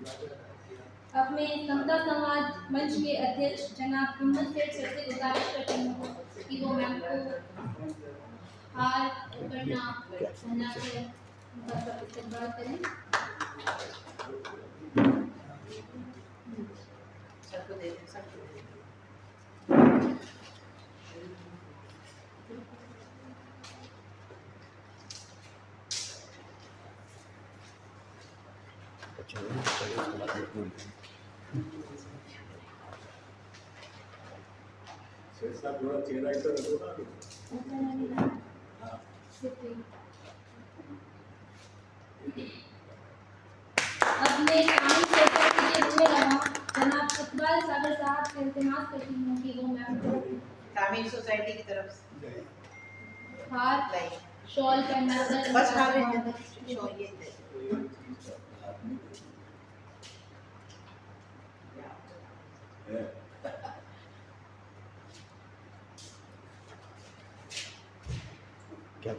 अब मैं समता समाज मंच के अध्यक्ष जनाब हिम्मत सेठ सर से गुजारिश करती हूँ कि वो मैम को हार करना पहनाकर उनका इस्तेमाल करें। सबको दे दें, सबको दे दें। थोड़ा चेहरा इधर रखो ना। अब मैं काम से हुए जनाब इकबाल सागर साहब से इल्तिमास करती हूँ कि वो मैम को तामीर सोसाइटी की तरफ से हार शॉल पहनाकर बस हार शॉल ये क्या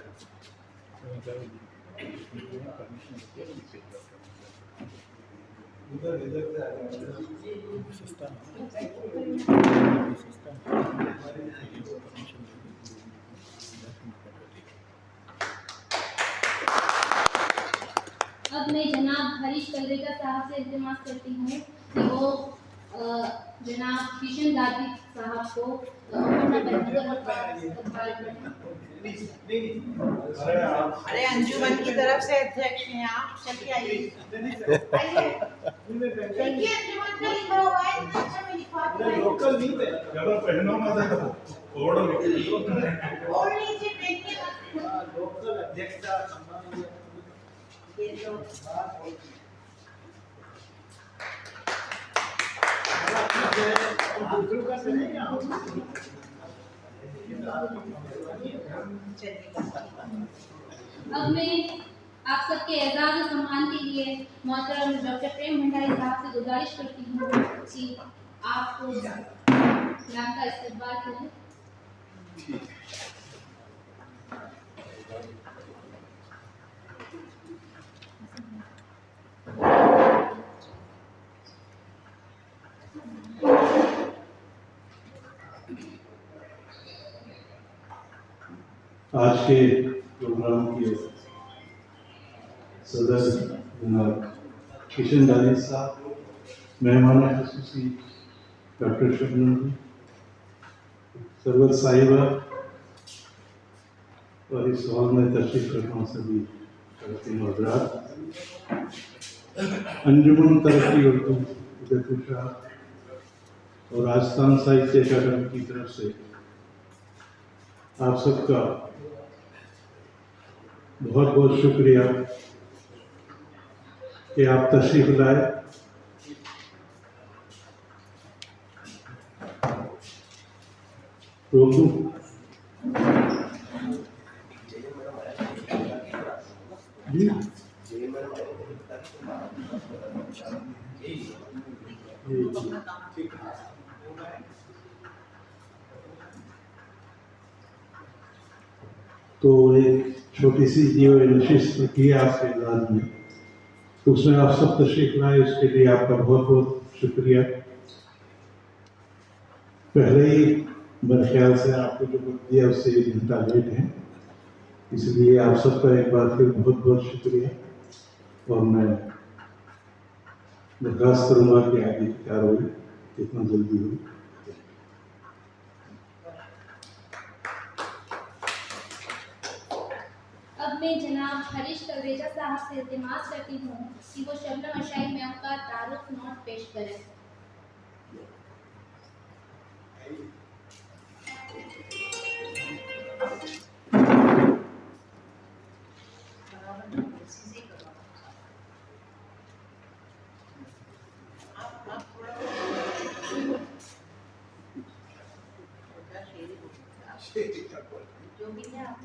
अब मैं जनाब हरीश कलरेगा साहब से इल्तिमास करती हूँ कि वो जनाब किशन दादी साहब को अरे अंजुमन की तरफ से अध्यक्ष हैं आप, चलिए आइए आइए देखिए अंजुमन का लिखा हुआ है, अच्छा मैं लिखवा दूं। लोकल नहीं है, अगर पहनो मत है तो ओढ़ नीचे देखिए लोकल अध्यक्ष का सम्मान ये तो अब मैं आप सबके एजाज और सम्मान के लिए मोहतरम डॉक्टर प्रेम भंडारी साहब से गुजारिश करती हूँ कि आपको नाम का इस्तेमाल करें। आज के प्रोग्राम के सदर जनाब किशन दानी साहब, मेहमान खुसूसी डॉक्टर शबनम जी, सरवर साहिबा और इस हॉल में तशरीफ रखा सभी हजरात, अंजुमन तरक्की उर्दू उदयपुर शाह और राजस्थान साहित्य अकादमी की तरफ से आप सबका बहुत बहुत शुक्रिया कि आप तशरीफ लाए। रोकू जी तो एक छोटी सी जीव नशिस्त की आपके इलाज में, तो उसमें आप सब तशरीफ लाए, उसके लिए आपका बहुत बहुत शुक्रिया। पहले ही मेरे ख्याल से आपको जो वक्त दिया उससे 1 घंटा लेट है, इसलिए आप सबका एक बार फिर बहुत बहुत शुक्रिया। और मैं दरखास्त करूँगा कि आगे की कार्रवाई जितना जल्दी हो। अब मैं जनाब हरीश कलरेजा साहब से इल्तिमास करती हूँ कि वो शबनम अशाई मैम का तारुफ नोट पेश करें। जो भी है आप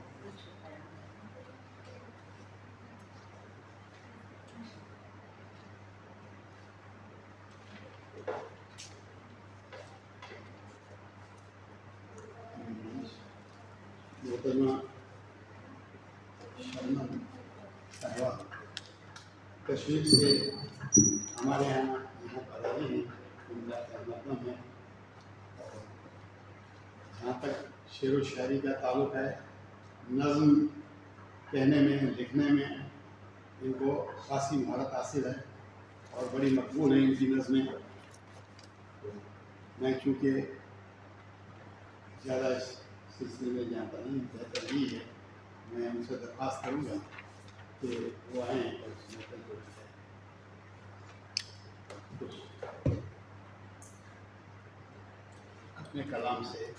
कश्मीर से हमारे यहाँ पर रहे हैं, उनका समर्थन है। और जहाँ तक शेर व शायरी का ताल्लुक है, नज़्म कहने में, लिखने में इनको खासी महारत हासिल है और बड़ी मकबूल है इनकी नज़में। तो मैं चूँकि ज़्यादा इस सिलसिले में जानता नहीं, बेहतर यही है मैं उनसे दरख्वास्त करूँगा कि वो आएँ और इस मौके को कुछ अपने कलाम से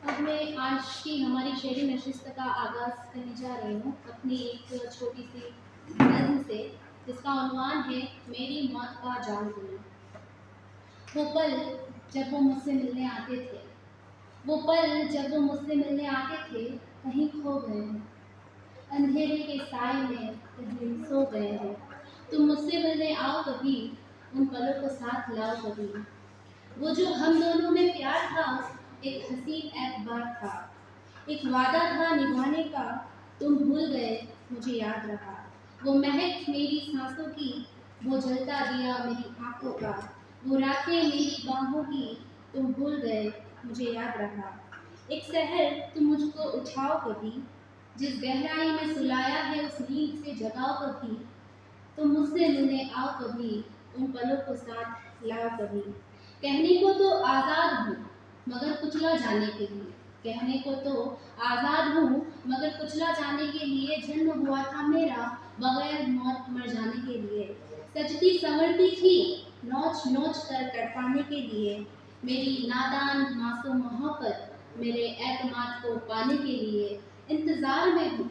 अब मैं आज की हमारी शेरी नशिस्त का आगाज़ करने जा रही हूँ अपनी एक छोटी सी नज़्म से, जिसका उन्वान है मेरी मौत का जान गुना। वो पल जब वो मुझसे मिलने आते थे, वो पल जब वो मुझसे मिलने आते थे, कहीं खो गए हैं अंधेरे के साए में, कहीं सो गए हैं। तुम मुझसे मिलने आओ कभी, उन पलों को साथ लाओ कभी। वो जो हम दोनों में प्यार था, एक हसीन एतबार था, एक वादा था निभाने का, तुम भूल गए मुझे याद रहा। वो महक मेरी सांसों की, वो जलता दिया मेरी आंखों का, वो रातें मेरी बाहों की, तुम भूल गए मुझे याद रहा। एक सहर तुम मुझको उठाओ कभी, जिस गहराई में सुलाया है उस नींद से जगाओ कभी। तुम मुझसे मिलने आओ कभी, उन पलों को साथ लाओ कभी। कहने को तो आज़ाद हूँ मगर कुचला जाने के लिए, कहने को तो आज़ाद हूँ मगर कुचला जाने के लिए। जन्म हुआ था मेरा बगैर मौत मर जाने के लिए। सजती संवरती थी नोच नोच कर तड़पाने के लिए। मेरी नादान मासूम मोहब्बत मेरे एतमाद को पाने के लिए। इंतज़ार में हूँ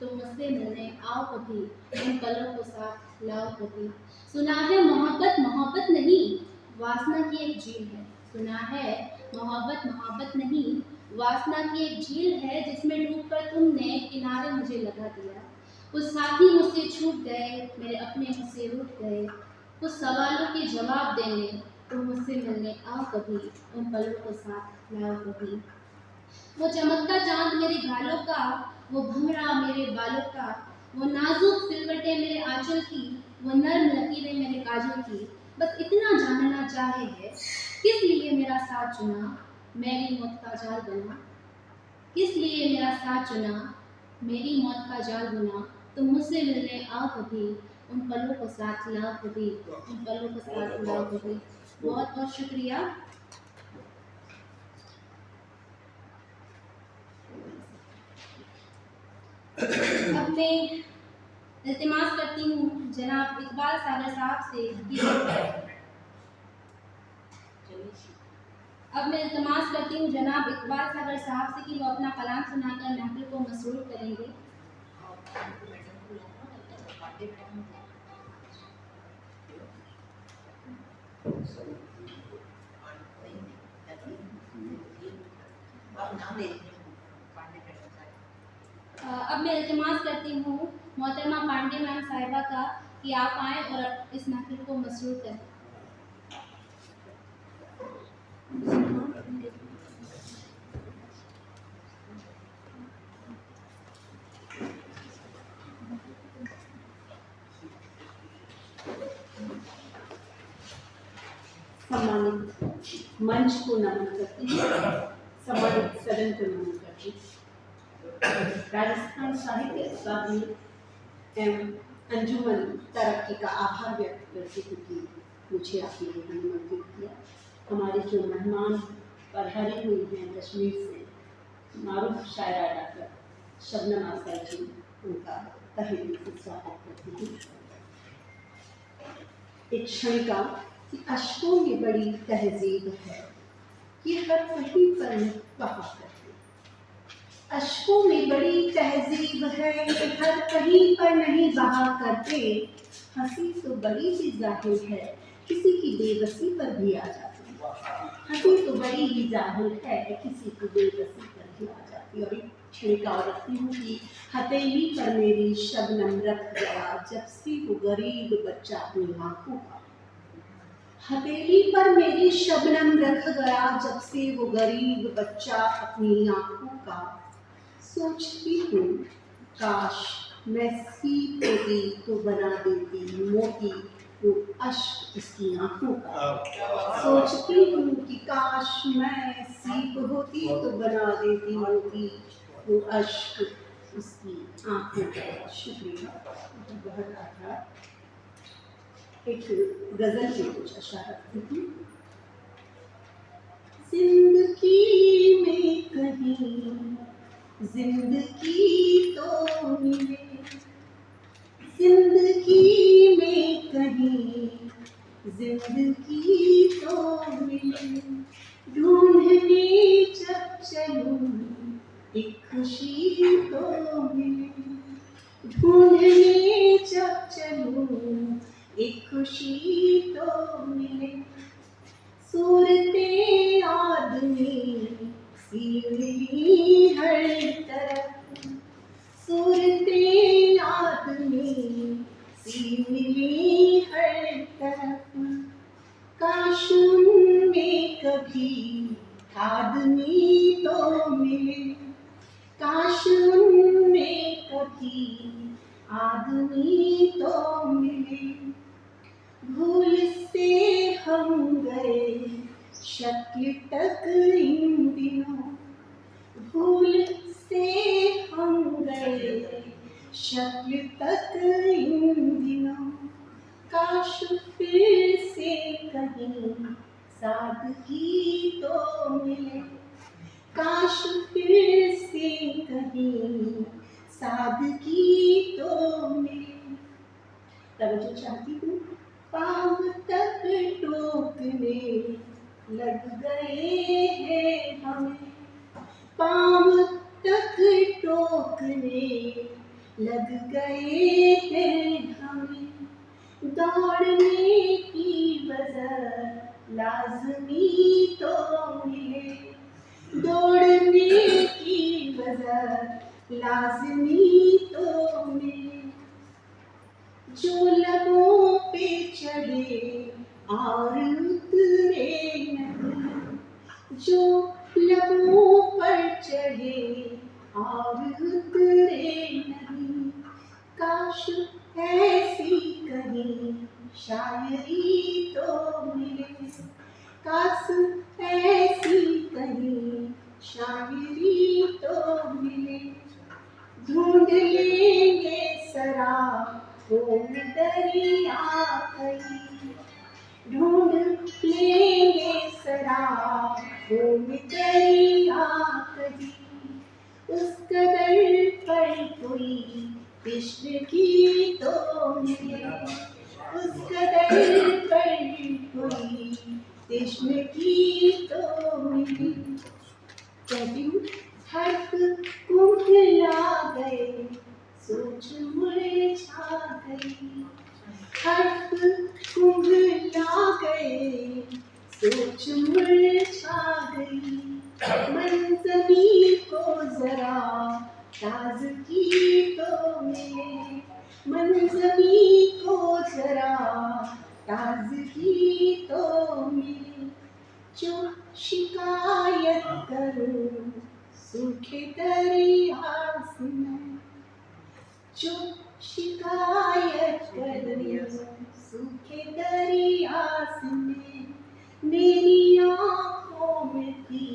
तुम मुझसे मिलने आओ कभी, उन पलों को साथ लाओ कभी। सुना है मोहब्बत मोहब्बत नहीं, वासना की एक झील है। सुना है मोहब्बत मोहब्बत नहीं, वासना की एक झील है, जिसमें डूबकर तुमने किनारे मुझे लगा दिया। कुछ साथी मुझसे छूट गए, मेरे अपने मुझसे रूठ गए। कुछ सवालों के जवाब देने तुम मुझसे मिलने आओ कभी, उन पलों को साथ लाओ कभी। वो चमकता चांद मेरे गालों का, वो भंवरा मेरे बालों का, वो नाजुक सिलवटें मेरे आंचल की, वो नर्म लकीरें मेरे काजल की। बस इतना जानना चाहे है किस लिए मेरा साथ चुना, मेरी मौत का जाल बना। किस लिए मेरा साथ चुना, मेरी मौत का जाल बना। तुम मुझसे मिलने आओ कभी, उन पलों को साथ लाओ कभी, उन पलों को साथ लाओ कभी। बहुत बहुत शुक्रिया। अब मैं इल्तिमास करती हूँ जनाब इकबाल सागर साहब से कि अब मैं इल्तिमास करती हूँ जनाब इकबाल सागर साहब से कि वो अपना कलाम सुनाकर महफिल को मसरूर करेंगे। अब मैं इल्तिमास करती हूँ मोहतरमा पांडे मैम साहिबा का कि आप आएँ और इस महफिल को मसरूर करें। सम्मानित मंच को नमन करती हूँ, सम्मानित सदन को नमन करती हूँ। राजस्थान साहित्य अकादमी एवं अंजुमन तरक्की का आभार व्यक्त करती हूँ कि मुझे आपने निमंत्रित किया। हमारे जो मेहमान पधारे हुए हैं कश्मीर से, मारूफ शायरा डॉक्टर शबनम आसर जी, उनका तहे दिल से स्वागत करती हूँ। एक क्षणिका कि अश्कों में बड़ी तहजीब है, ये हर कहीं पर बहा करते। अश्कों में बड़ी तहजीब है, ये हर कहीं पर नहीं बहा करते। हंसी तो बड़ी ही जाहिर है, किसी की बेबसी पर भी आ जाती। हंसी तो बड़ी ही जाहिर है, किसी की बेबसी पर भी आ जाती। और एक क्षणिका और रखती हूँ कि हथेली पर मेरी शबनम रख गया, जब से वो गरीब बच्चा अपनी आंखों का। हथेली पर मेरी शबनम रख गया, जब से वो गरीब बच्चा अपनी आंखों का। सोचती हूँ काश मैं सीप होती तो बना देती मोती वो अश्क इसकी आंखों का। सोचती हूँ कि काश मैं सीप होती तो बना देती मोती वो अश्क उसकी आंखों का। शुक्रिया, बहुत आभार। एक गजल के कुछ अशार रखती हूँ। जिंदगी में कहीं जिंदगी तो मिले, जिंदगी में कहीं जिंदगी तो मिले, ढूंढने जब चलूं एक खुशी तो मिले, ढूंढने जब चलूं एक खुशी तो मिले, सूरते आदमी सी मिली हर तरफ, सूरते आदमी सी मिली हर तरफ, काश उनमें कभी आदमी तो मिले, काश उनमें कभी आदमी तो मिले, भूल से हम गए शक्ल तक इन दिनों, भूल से हम गए शक्ल तक इन दिनों, काश फिर से कहीं सादगी तो मिले, काश फिर से कहीं सादगी तो मिले। तवज्जो चाहती हूँ। पाँव तक टोकने लग गए हैं हमें, पाँव तक टोकने लग गए हैं हमें, दौड़ने की वजह लाज़मी तो मिले, दौड़ने की वजह लाज़मी तो मिले, जो लबों पे चढ़े और उतरे नहीं, जो लबों पर चढ़े और उतरे नहीं, काश ऐसी कहीं शायरी तो मिले, काश ऐसी कहीं शायरी तो मिले, ढूंढ लेंगे सराब ढूंढ दरिया कहीं, ढूंढ लेंगे सराब ढूंढ दरिया कहीं, उस कदर पर कोई इश्क की तो मिले, उस कदर पर कोई इश्क की तो मिले। कहती हूँ हर्फ कुंभला गए सोच मुरझा गई, हर्फ कुंभला गए सोच मुरझा गई, मंजरी को जरा ताज़गी तो मिले, मंजरी को जरा ताज़गी तो मिले, जो शिकायत करूं सूखे दरिया से मैं, जो शिकायत करूं सूखे दरिया से मैं, मेरी आँखों में थी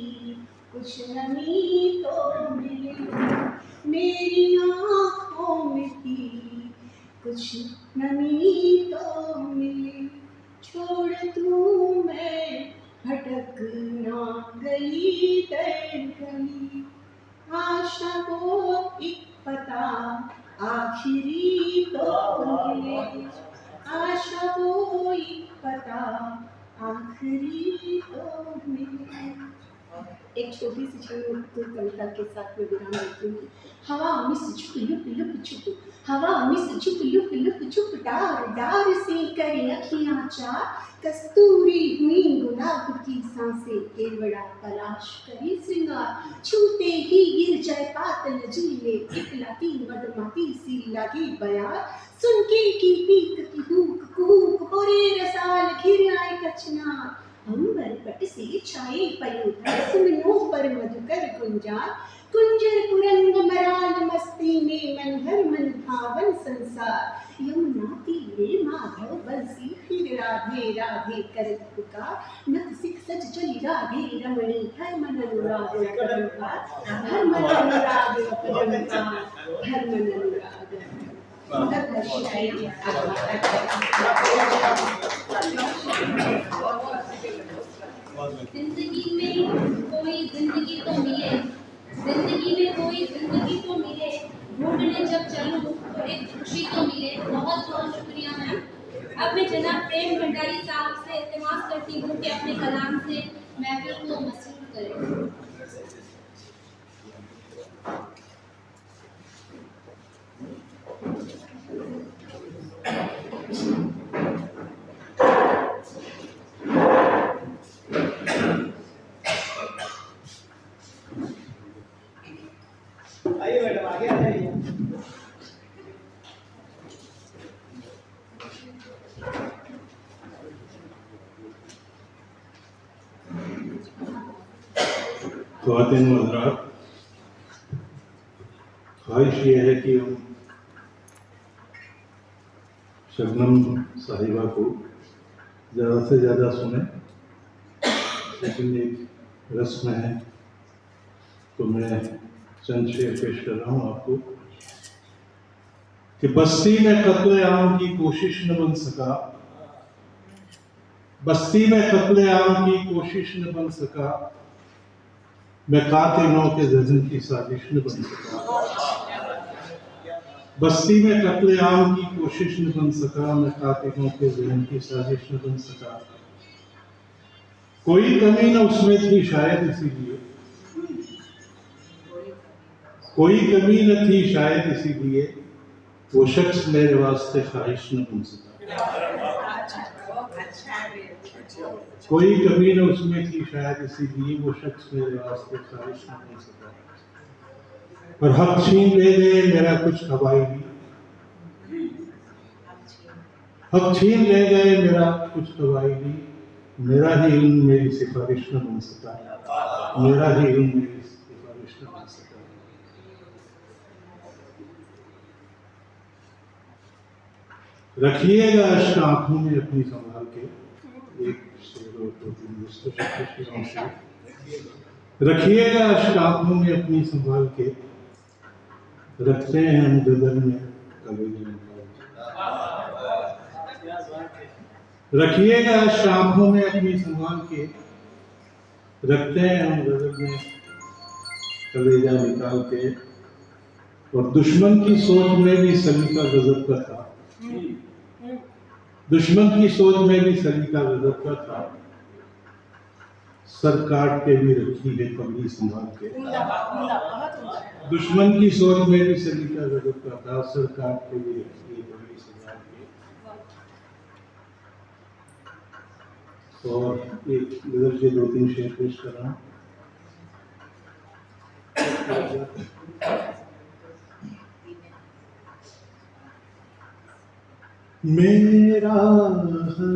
कुछ नमी तो मिले, मेरी आँखों में थी कुछ नमी तो मिले, छोड़ दूँ मैं भटक ना गई दर गली, आशा को एक पता आखिरी तो मिले, आशा को एक पता आखिरी तो मिले। एक छोटी सी छोटी कविता के साथ में विराम देती हूँ। हवा में से छुप लुप लुप छुप, हवा में से छुप लुप लुप छुप, डार डार से करे अखियाँ चार, कस्तूरी हुई गुलाब की सांसें केवड़ा तलाश करे श्रृंगार, छूते ही गिर जाए पातल झीले, इकलाती मदमाती सी लगी बयार, सुन के की पीक की हुक कुहुक पूरे रसाल घिर आए कचनार, अंबर पट से छाए पयोधर, सुमनों पर मधुकर गुंजार, कुंजर कुरंग मराल मस्ती में मन हर मन भावन संसार। यमुना तीरे माधव बंसी फिर राधे राधे कर पुकार। नत सिख सच चली राधे रमणी हर मन अनुराग अपरंपार। हर मन अनुराग अपरंपार, हर मन अनुराग। जिंदगी में कोई जिंदगी तो मिले, जिंदगी में कोई जिंदगी तो मिले, ढूंढने जब चलूं तो एक खुशी तो मिले। बहुत बहुत शुक्रिया मैम। अब मैं जनाब प्रेम भंडारी साहब से इल्तिमास करती हूँ कि अपने कलाम से महफिल को मसरूर करें। आइए मैडम, आगे आ जाइए। ख्वातीन व हज़रात, ख्वाहिश ये है कि हम शबनम साहिबा को ज़्यादा से ज़्यादा सुने, लेकिन एक रस्म है तो मैं चंद शेर पेश कर रहा हूँ आपको कि बस्ती में कत्ले आम की कोशिश न बन सका, बस्ती में कत्ले आम की कोशिश न बन सका, मैं कातिलों के जहन की साजिश न बन सका। बस्ती में कत्ले आम की कोशिश न बन सका, मैं कातिलों के जहन की साजिश न बन सका। कोई कमी न उसमें थी शायद इसीलिए, कोई कमी न थी शायद इसीलिए, वो शख्स मेरे वास्ते ख्वाहिश न बन सका। कोई कमी न उसमें थी शायद इसीलिए, वो शख्स मेरे वास्ते ख्वाहिश न बन सका। और हक छीन ले गए मेरा कुछ कबायली, हक छीन ले गए मेरा कुछ कबायली, मेरा ही इल्म मेरी सिफारिश न बन सका, मेरा ही इल्म मेरी सिफारिश न बन सका। रखिएगा अश्क आंखों में अपनी संभाल के, एक शेर और दो तीन शेरों से। रखिएगा अश्क आंखों में अपनी संभाल के, रखते हैं हम गदर में कलेजे निकाल के। रखिएगा अश्क आंखों में अपनी संभाल के, रखते हैं हम गदर में कलेजा निकाल के। और दुश्मन की सोच में भी सलीका गजब का था, दुश्मन की सोच में भी सलीका गजब का था, सर काट के भी रखी है पगड़ी संभाल के। दुश्मन की सोच में भी सलीका गजब का था, सर काट के भी रखी है पगड़ी संभाल के। और एक गजल के दो तीन शेर पेश कर रहा हूँ। मेरा हर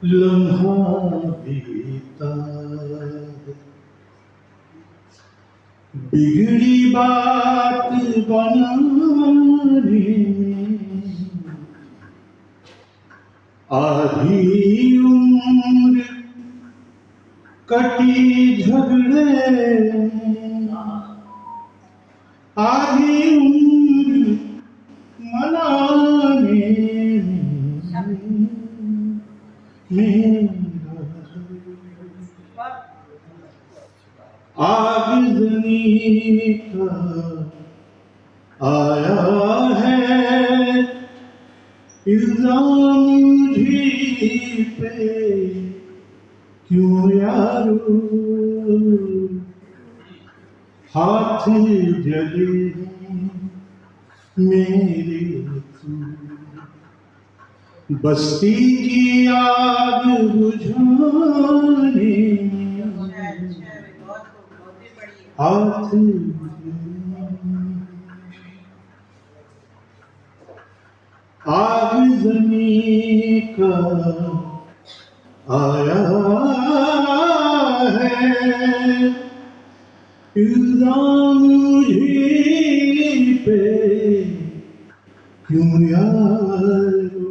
लम्हा बीता बिगड़ी बात बनाने में, आधी उम्र कटी झगड़े में, आधी उम्र मनाने मेरा आगजनी का आया है इल्जाम मुझे पे, क्यों यारो हाथ जले मेरे तू, बस्ती की आग बुझाने हाथ आग जमी का आया है इल्जाम मुझे पे क्यों यारो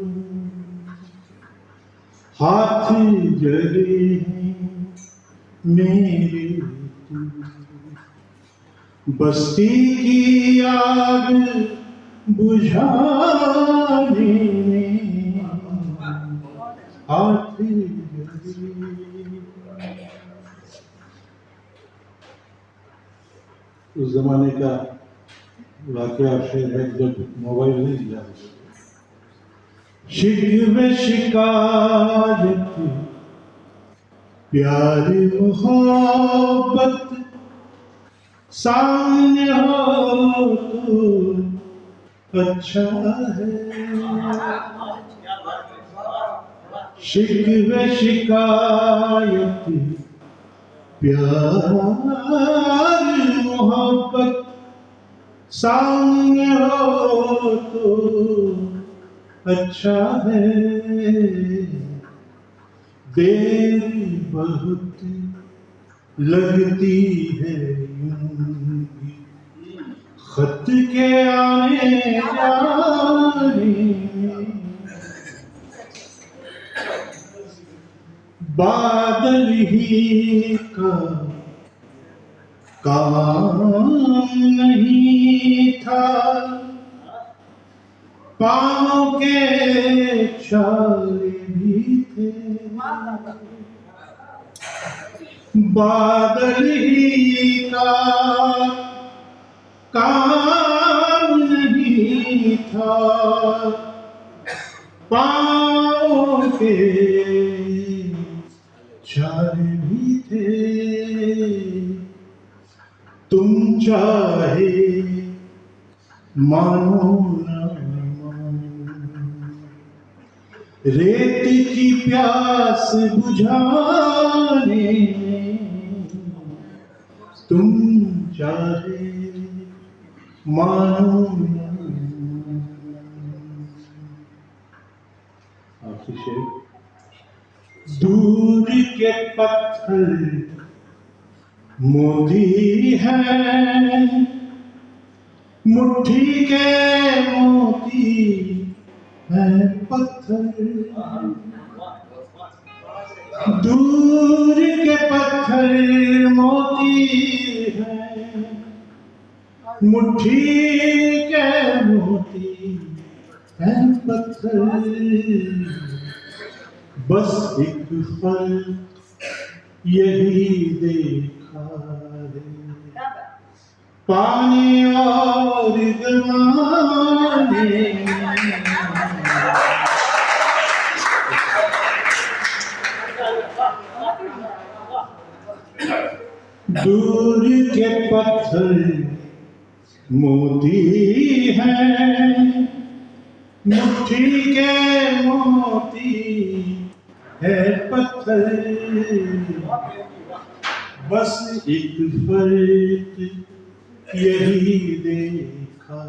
हाथ जले हैं मेरे तू बस्ती की आग बुझाने में हाथ जले। उस जमाने का वाकया शेर है जब मोबाइल नहीं दिया। शिकवे शिकायत प्यार मोहब्बत सामने हो तो अच्छा है। शिकवे शिकायत प्यार मोहब्बत सामने हो तो अच्छा है। देर बहुत लगती है यूं भी खत के आने जाने में। बादल ही का काम नहीं था पाँव के छाले भी थे। बादल ही का काम नहीं था पाँव के छाले भी थे। तुम चाहे मानो न मानो रेत की प्यास बुझाने में तुम चाहे मानो न मानो। आखिरी शेर। दूर के पत्थर मोती है मुट्ठी के मोती है पत्थर। दूर के पत्थर मोती है मुट्ठी के मोती है पत्थर। बस एक फर्क यही देखा है पाने और गवाने। दूर के पत्थर मोती हैं मुट्ठी के मोती है पत्थर। बस एक फर्क यही देखा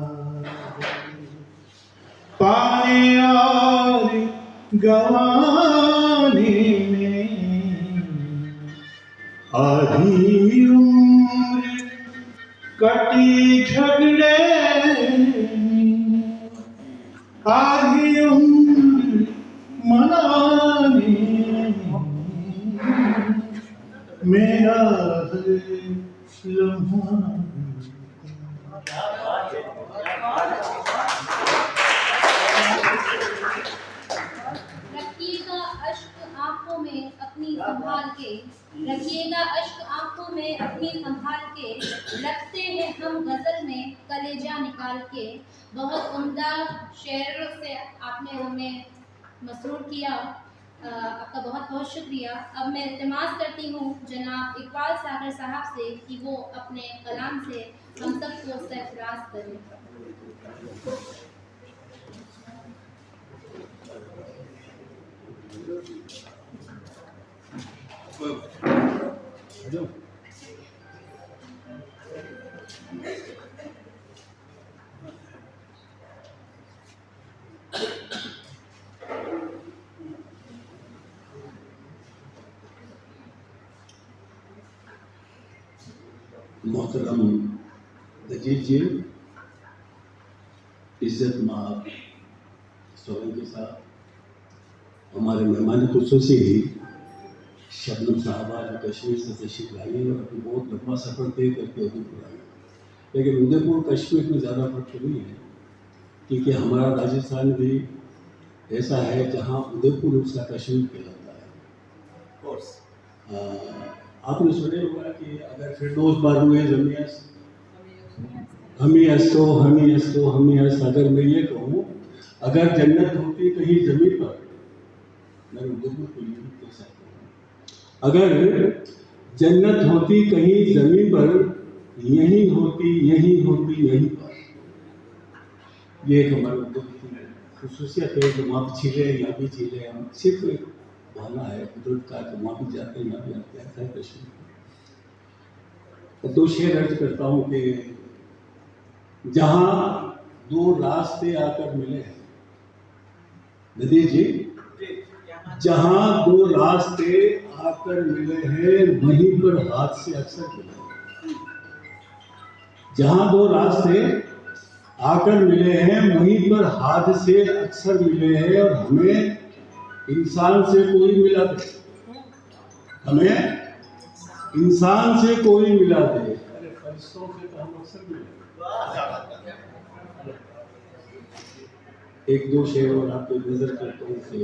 पाने और गवाने में। आधी उम्र कटी झगड़े में आधी उम्र मनाने मेरा लम्हा। रखिएगा अश्क आंखों में अपनी संभाल के रखिएगा अश्क आंखों में अपनी संभाल के लगते हैं हम गजल में कलेजा निकाल के। बहुत उम्दा शेर से आपने हमें मसरूर किया। आपका बहुत बहुत शुक्रिया। अब मैं इल्तिमास करती हूँ जनाब इकबाल सागर साहब से कि वो अपने कलाम से हम सबको सरफराज करें। मोहतरम नजीर जी, इज्जत माब सोलंकी साहब, हमारे मेहमान खुसूसी शबनम साहबा जो कश्मीर से तशरीफ लाई और अभी बहुत लंबा सफ़र तय करके उदयपुर आई। लेकिन उदयपुर कश्मीर में ज़्यादा फर्क तो नहीं है, क्योंकि हमारा राजस्थान भी ऐसा है जहाँ उदयपुर उसका कश्मीर कहलाता है। आपने सुने होगा कि अगर फिरदौस बारुए जमीयस हमी हस्त, अगर मैं ये कहूँ अगर जन्नत होती कहीं जमीन पर, मैं उदयपुर को यूँ कह सकता हूँ, अगर जन्नत होती कहीं जमीन पर, यही होती पर। ये एक हमारे उदयपुर की खुसूसियत है कि वहाँ भी छीले यहाँ भी छीले, हम सिर्फ एक बहाना है कुदरत का कि वहाँ भी जाते हैं यहाँ भी आते हैं। है कश्मीर तो दो शेर अर्ज करता हूँ कि जहाँ दो रास्ते आकर मिले हैं, नदीर जी, जहाँ दो रास्ते आकर मिले हैं वहीं पर हाथ से अक्सर मिले। जहाँ दो रास्ते आकर मिले हैं वहीं पर हाथ से अक्सर मिले हैं, और हमें इंसान से कोई मिला दे, हमें इंसान से कोई मिला दे, अरे फरिश्तों से तो हम अक्सर मिले। एक दो शेर और आपको नजर करता हूँ कि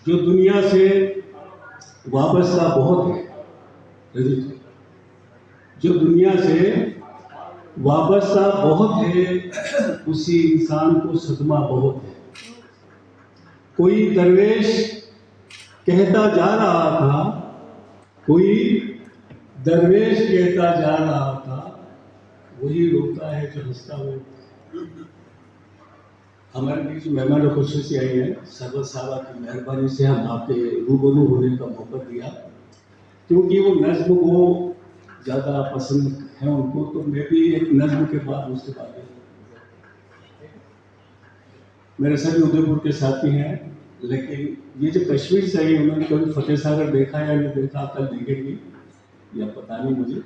जो दुनिया से वाबस्ता बहुत है, जो दुनिया से वाबस्ता बहुत है, उसी इंसान को सदमा बहुत है। कोई दरवेश कहता जा रहा था, कोई दरवेश कहता जा रहा था, वही रोता है जो हंसता हो। हमारे बीच मेहमान खुसूसी आई है, सरवर साहबा की मेहरबानी से हम आपके रूबरू होने का मौका दिया, क्योंकि वो नज्म को ज़्यादा पसंद है उनको, तो मैं भी एक नज्म के बाद उसके बाद मेरे सभी उदयपुर के साथी हैं, लेकिन ये जो कश्मीर से आई उन्होंने कभी फतेह सागर देखा या नहीं देखा, कल देखेंगे या पता नहीं मुझे,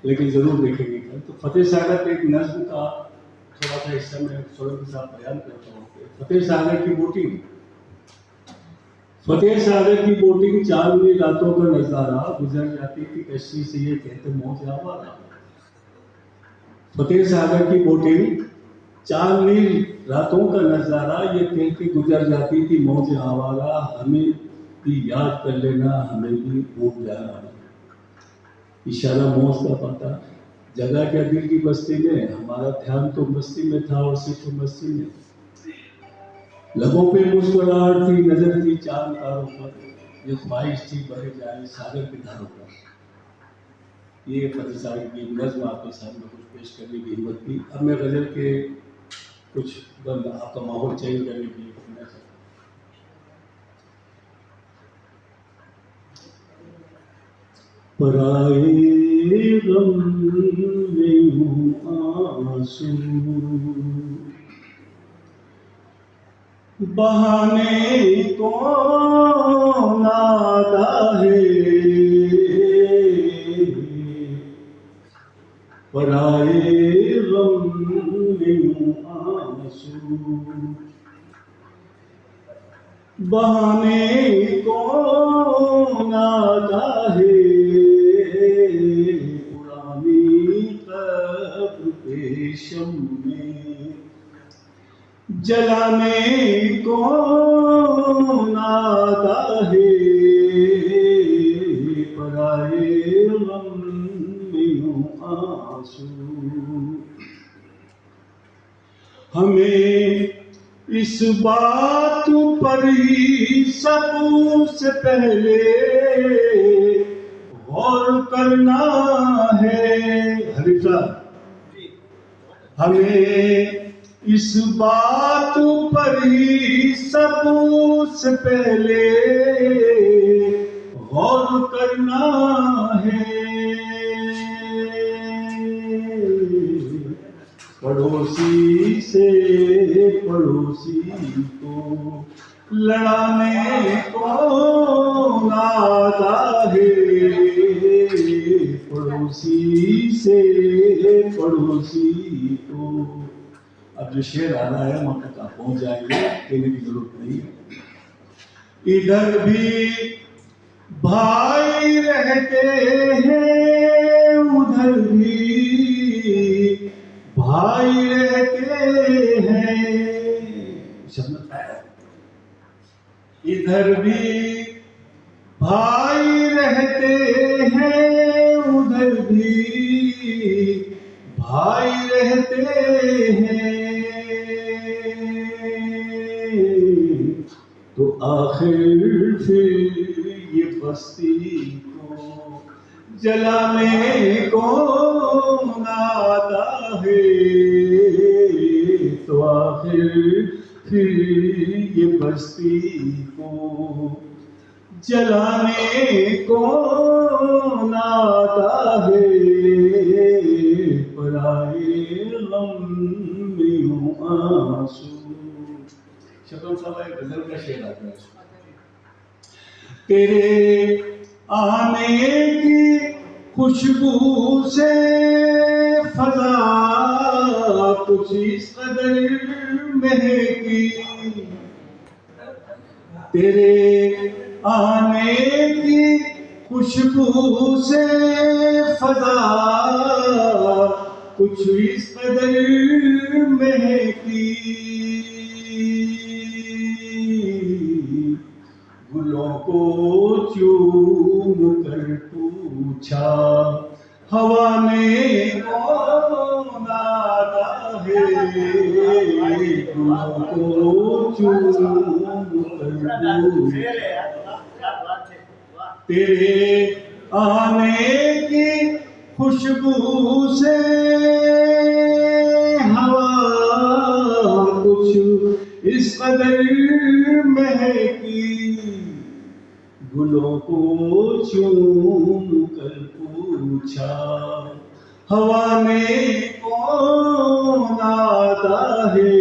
लेकिन ज़रूर देखेंगे कल। तो फतेह सागर के एक नज्म का थोड़ा सा हिस्सा मैं सोलंकी साहब बयान करता हूँ। फतेह सागर की बोटिंग, फतेह सागर की बोटिंग, चांदनी रातों का नजारा, गुजर जाती थी कश्ती से ये कहते मौत आवारा। फतेह सागर की बोटिंग, चांदनी रातों का नजारा, ये कहती गुजर जाती थी मौज आवारा, हमें भी याद कर लेना, हमें भी भूल जाना। इशारा मौज का पता, जगह क्या दिल की बस्ती में, हमारा ध्यान तो मस्ती में था और सिर्फ मस्ती में। लबों पे मुस्कुराहट थी, नजर थी चांद तारों पर, ये ख्वाहिश थी बहे जाए सागर के धारों पर। ये फतेह सागर की नज़्म आपके सामने कुछ पेश करने की हिम्मत की। अब मैं गज़ल के कुछ बंद आपका माहौल चेंज करने के लिए कहना चाहता हूँ। पराए गम में हूँ आंसू, बहाने को नादा है, पराए गम में आंसू, बहाने को नादा है, पुरानी कब्र पे शम्मे जलाने को नादा है, पराए गम में आंसू। हमें इस बात पर ही सबसे पहले गौर करना है, हरीजा, हमें इस बात पर ही सबसे पहले गौर करना है। पड़ोसी से पड़ोसी को लड़ाने को नादा है, पड़ोसी से पड़ोसी को। अब जो शेर आ रहा है वहां तक आप पहुंच जाएंगे, कहने की जरूरत नहीं है। इधर भी भाई रहते हैं, उधर भी भाई रहते हैं। शब्द इधर भी भाई रहते हैं, उधर भी भाई रहते हैं। तो आखिर फिर ये बस्ती को जलाने कौन आता है? तो आखिर फिर ये बस्ती को जलाने कौन आता है? पराए गम में यूं आंसू। शबनम साहब एक गजल का शेर आता है। तेरे आने की खुशबू से फजा कुछ इस कदर महकी, तेरे आने की खुशबू से फजा कुछ इस कदर महकी। गुलों को चूम कर पूछा हवा में कौन आता है? गुलों को चूम कर पूछा तेरे आने की खुशबू से हवा कुछ इस कदर महकी। गुलों को चूम कर पूछा हवा में कौन आता है?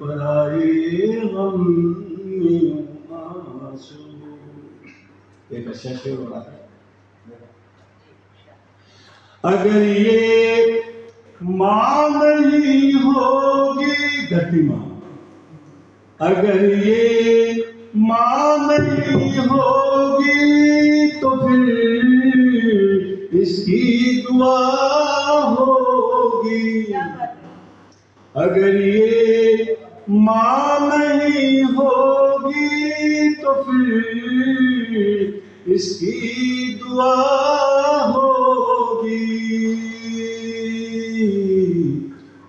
पराए गम में आंसू। एक अच्छा शेर हो रहा है। अगर ये माँ नहीं होगी धरती माँ, अगर ये माँ नहीं होगी तो फिर इसकी दुआ होगी। अगर ये माँ नहीं होगी तो फिर इसकी दुआ होगी।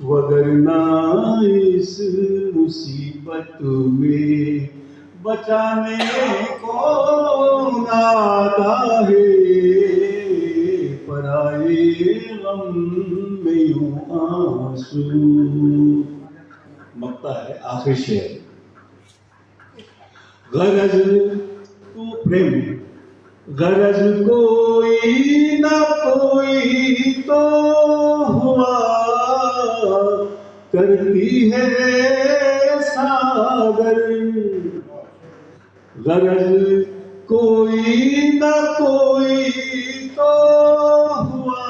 वगरना इस मुसीबत में बचाने कौन आता है? पराए गम में यूं आंसू। मकता है आखिर शेर। गरज तू प्रेम, गरज कोई ना कोई तो हुआ करती है सागर। गरज कोई ना कोई तो हुआ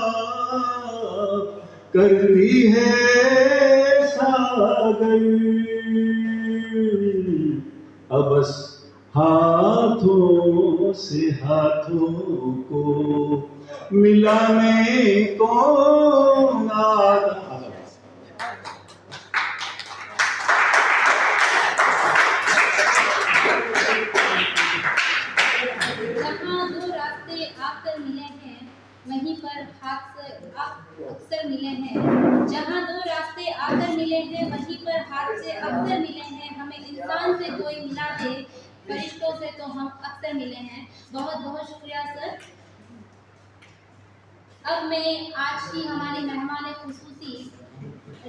करती है सागर। अब बस हाथों से हाथों को मिलाने कौन आता? वहीं पर हाथ से अक्सर मिले हैं। जहाँ दो रास्ते आकर मिले हैं वहीं पर हाथ से अक्सर मिले हैं। हमें इंसान से कोई मिला दे, फरिश्तों से तो हम अक्सर मिले हैं। बहुत बहुत शुक्रिया सर। अब मैं आज की हमारी मेहमान खुसूसी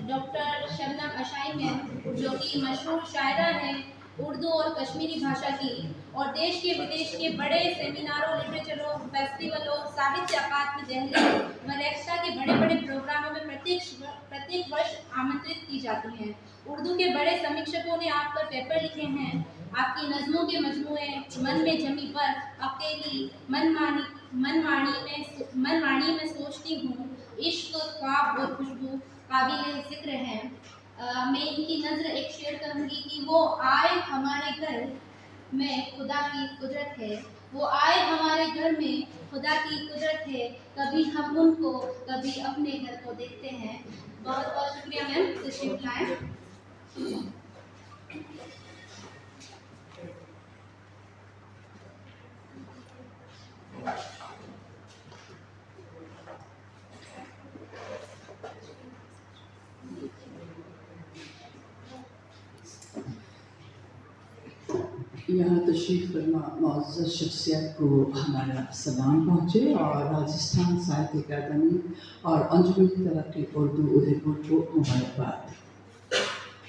डॉक्टर शबनम अशाई मैम, जो कि मशहूर शायरा हैं उर्दू और कश्मीरी भाषा की, और देश के विदेश के बड़े सेमिनारों, लिटरेचरों, फेस्टिवलों, साहित्य अकादमी दिल्ली व रेक्सा के बड़े बड़े प्रोग्रामों में प्रत्येक वर्ष आमंत्रित की जाती हैं। उर्दू के बड़े समीक्षकों ने आप पर पेपर लिखे हैं। आपकी नज़मों के मजमूए मन में जमी पर, अकेली, मनमानी में मन वाणी में सोचती हूँ, इश्क, ख्वाब और खुशबू काबिल ज़िक्र हैं। मैं इनकी नज़र एक शेर करूँगी कि वो आए हमारे घर में खुदा की कुदरत है, वो आए हमारे घर में खुदा की कुदरत है, कभी हम उनको कभी अपने घर को देखते हैं। बहुत बहुत शुक्रिया मैम, तशरीफ लाएं। यहाँ तशरीफ़ फरमा मुअज़्ज़ज़ शख्सियत को हमारा सलाम पहुँचे और राजस्थान साहित्य अकादमी और अंजुमन तरक्की उर्दू उदयपुर को मुबारकबाद।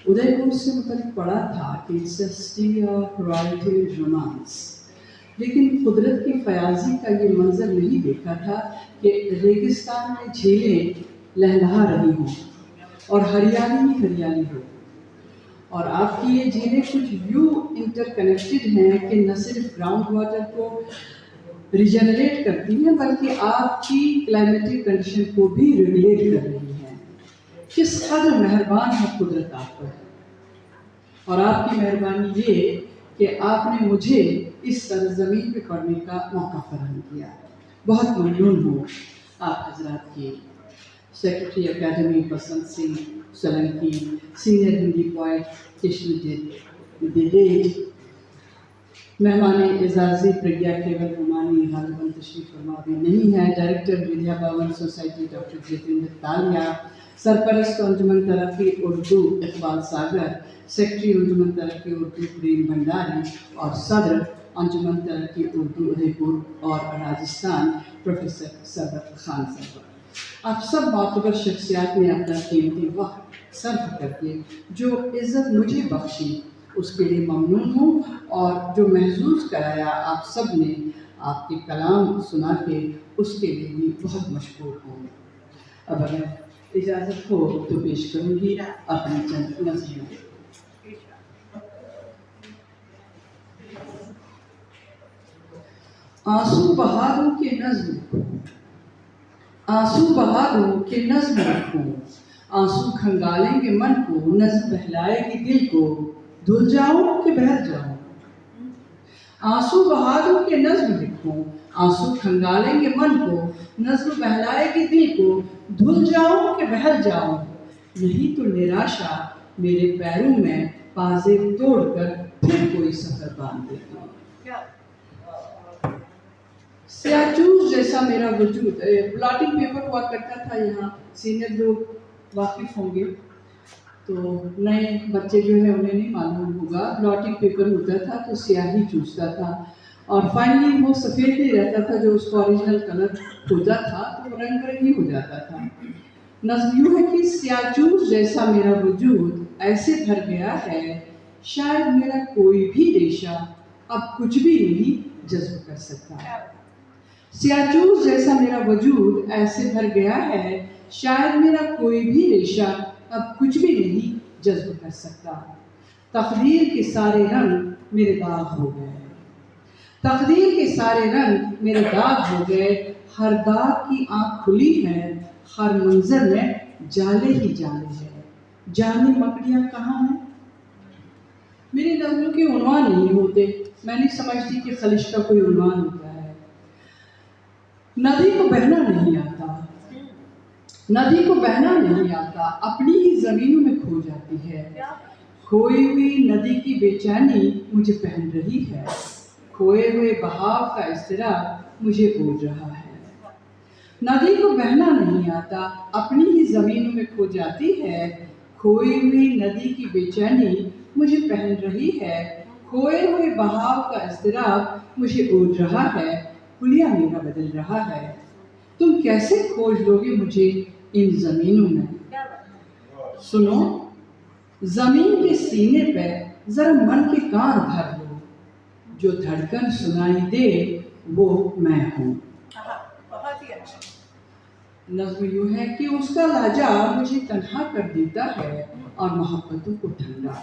उदयपुर से मतलब पढ़ा था कि it's a city of royalty romance, लेकिन कुदरत की फयाजी का ये मंजर नहीं देखा था कि रेगिस्तान में झीलें लहलहा रही हों और हरियाली ही हरियाली हो। और आपकी ये झीलें कुछ यूँ इंटरकनेक्टेड हैं कि न सिर्फ ग्राउंड वाटर को रिजनरेट करती हैं बल्कि आपकी क्लाइमेटिक कंडीशन को भी रेगुलेट कर रही हैं। किस कदर मेहरबान है कुदरत आप पर, और आपकी मेहरबानी ये कि आपने मुझे इस सरजमीन पे पढ़ने का मौका फराहम किया। बहुत ममनून हूँ आप हजरात की। सेक्रेटरी अकेडमी बसंत सिंह सोलंकी, सीनियर हिंदी पोएट कृष्णजीत दिदेज, मेहमान एजाज़ी प्रज्ञा केवल रोमानी गालिबन तशरीफ फरमा भी नहीं है, director Vidya Bhavan society doctor Jitendra तालिया, सरपरस्त अंजुमन तरक्की उर्दू इकबाल सागर, सेक्रेटरी अंजुमन तरक्की उर्दू प्रेम भंडारी और सदर अंजुमन तरक्की उर्दू उदयपुर और राजस्थान प्रोफेसर सबक खान साहब। आप सब मातबर शख्सियात ने अपना कीमती वक्त सर्व करके जो इज़्ज़त मुझे बख्शी उसके लिए ममनून हूँ, और जो महसूस कराया आप सब ने आपके कलाम सुना के उसके लिए भी बहुत मशहूर हूँ। अब अगर इजाज़त हो तो पेश करूँगी अपनी चंद नज़में। आंसू बहा दूं के नज़्म, आंसू बहा दूं के नज़्म रखूं, आंसू खंगालेंगे मन को, नज़्म बहलाएगी दिल को, धुल जाऊं कि बहल जाऊं। आंसू बहा दूं के नज़्म लिखूं, आंसू खंगालेंगे मन को, नज़्म बहलाएगी दिल को, धुल जाऊं कि बहल जाऊं। नहीं तो निराशा मेरे पैरों में पाज़ेब तोड़कर फिर कोई सफर बांध देती। स्याचूस जैसा मेरा वजूद, ब्लॉटिंग पेपर हुआ करता था यहाँ, सीनियर लोग वाकिफ होंगे, तो नए बच्चे जो है उन्हें नहीं मालूम होगा। ब्लॉटिंग पेपर होता था तो स्याही चूसता था और फाइनली वो सफ़ेद ही रहता था, जो उसका ओरिजिनल कलर होता था तो वो रंग बिरंगी हो जाता था। नज़्म यूँ है कि स्याचूस जैसा मेरा वजूद ऐसे भर गया है, शायद मेरा कोई भी रेशा अब कुछ भी नहीं जज्ब कर सकता। स्याचूस जैसा मेरा वजूद ऐसे भर गया है, शायद मेरा कोई भी रेशा अब कुछ भी नहीं जज्ब कर सकता। तकदीर के सारे रंग मेरे दाग हो गए, तकदीर के सारे रंग मेरे दाग हो गए, हर दाग की आँख खुली है, हर मंजर में जाले ही जाले हैं, जाने मकड़ियाँ कहाँ हैं। मेरी नज़्मों के उन्वान नहीं होते, मैं नहीं समझती कि खलिश का कोई उन्वान होता है। नदी को बहना नहीं आता, नदी को बहना नहीं आता, अपनी ही ज़मीनों में खो जाती है। खोई हुई नदी की बेचैनी मुझे पहन रही है, खोए हुए बहाव का इज़्तिराब मुझे ओढ़ रहा है। नदी को बहना नहीं आता, अपनी ही ज़मीनों में खो जाती है, खोई हुई नदी की बेचैनी मुझे पहन रही है, खोए हुए बहाव का इज़्तिराब मुझे ओढ़ रहा है, हुलिया मेरा बदल रहा है। तुम कैसे खोज लोगे मुझे इन ज़मीनों में। सुनो, ज़मीन के सीने पे ज़रा मन के कान धर लो, जो धड़कन सुनाई दे वो मैं हूँ। नज़्म यूँ है कि उसका लहजा मुझे तन्हा कर देता है और मोहब्बतों को ठंडा,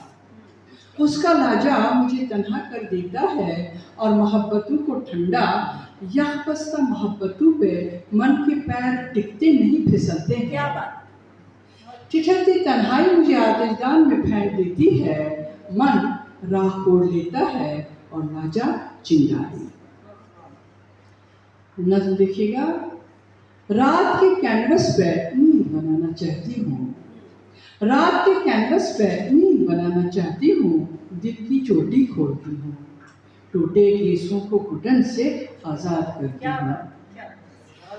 उसका लहजा मुझे तन्हा कर देता है और मोहब्बतों को ठंडा, यह बस्ता मोहब्बतों पे मन के पैर टिकते नहीं फिसलते हैं। क्या बात। ठिठकती तन्हाई मुझे आतिशदान में फेंक देती है, मन राह कोड़ लेता है और लाजा चिंगारी। नज़्म देखिएगा, रात के कैनवस पे नींद बनाना चाहती हूँ, रात के कैनवस पे नींद बनाना चाहती हूँ, दिल की चोटी खोलती हूँ, टूटे केसों को घुटन से आजाद करती हूँ।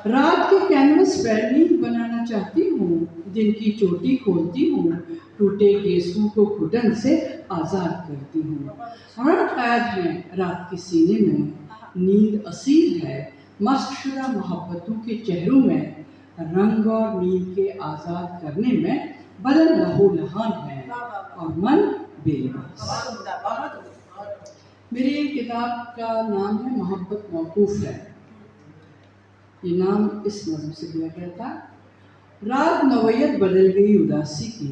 रात के कैनवस पर नींद बनाना चाहती हूँ, दिल की चोटी खोलती हूँ, टूटे केसों को घुटन से आजाद करती हूँ। रण कैद है रात के सीने में, नींद असील है मस्तशुदा मोहब्बतों के चेहरों में, रंग और नींद के आजाद करने में बदन लहू लहान है और मन बेलबस। मेरी किताब का नाम है मोहब्बत मौकूफ है। ये नाम इस नज़्म से दिया गया था। रात नवैयत बदल गई उदासी की,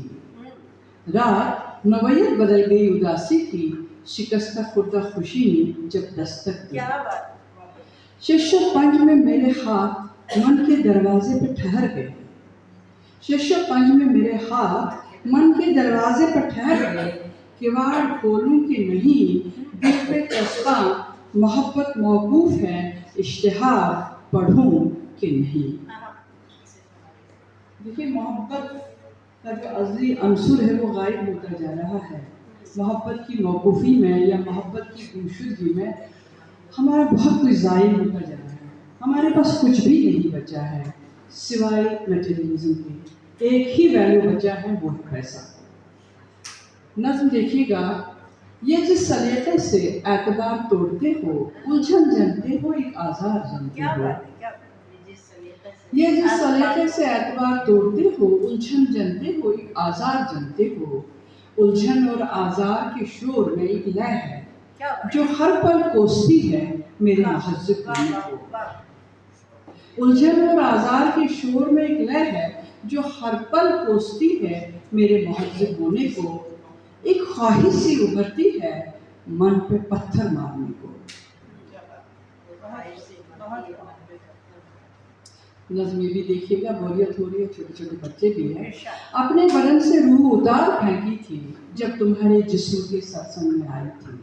रात नवैयत बदल गई उदासी की, शिकस्ता खुर्दा खुशी ने जब दस्तक दी। शिष्य पंज में मेरे हाथ मन के दरवाजे पे ठहर गए, शिष्य पंज में मेरे हाथ मन के दरवाजे पर ठहर गए, किवाड़ खोलूं कि नहीं, दिल पे चस्पा मोहब्बत मौकूफ है, इश्तिहार पढ़ूं कि नहीं। देखिए, मोहब्बत का जो असली अंसुर है वो गायब होता जा रहा है। मोहब्बत की मौकूफ़ी में या मोहब्बत की गुमशुदगी में हमारा बहुत कुछ ज़ाहिर होता जा रहा है। हमारे पास कुछ भी नहीं बचा है सिवाय मटेरियलिज्म के। एक ही वैल्यू बचा है, वो है पैसा। नज़्म देखिएगा, ये जिस सलीक़े से एतबार तोड़ते हो, उलझन जनते हो, एक आज़ार जनते हो। ये जिस सलीक़े से एतबार तोड़ते हो, उलझन जनते हो, एक आज़ार जनते हो। उलझन और आज़ार के शोर में एक लय है जो हर पल कोसती है मेरे महज़्ज़ब होने को। उलझन और आज़ार के शोर में एक लय है जो हर पल कोसती है मेरे महज़्ज़ब होने को। एक ख्वाहिश सी उभरती है मन पे पत्थर मारने को। नज़्म भी देखिएगा, बोरियत हो रही है, छोटे छोटे बच्चे भी हैं। अपने बदन से रूह उतार फेंकी थी जब तुम्हारे जिस्म के सत्संग में आई थी।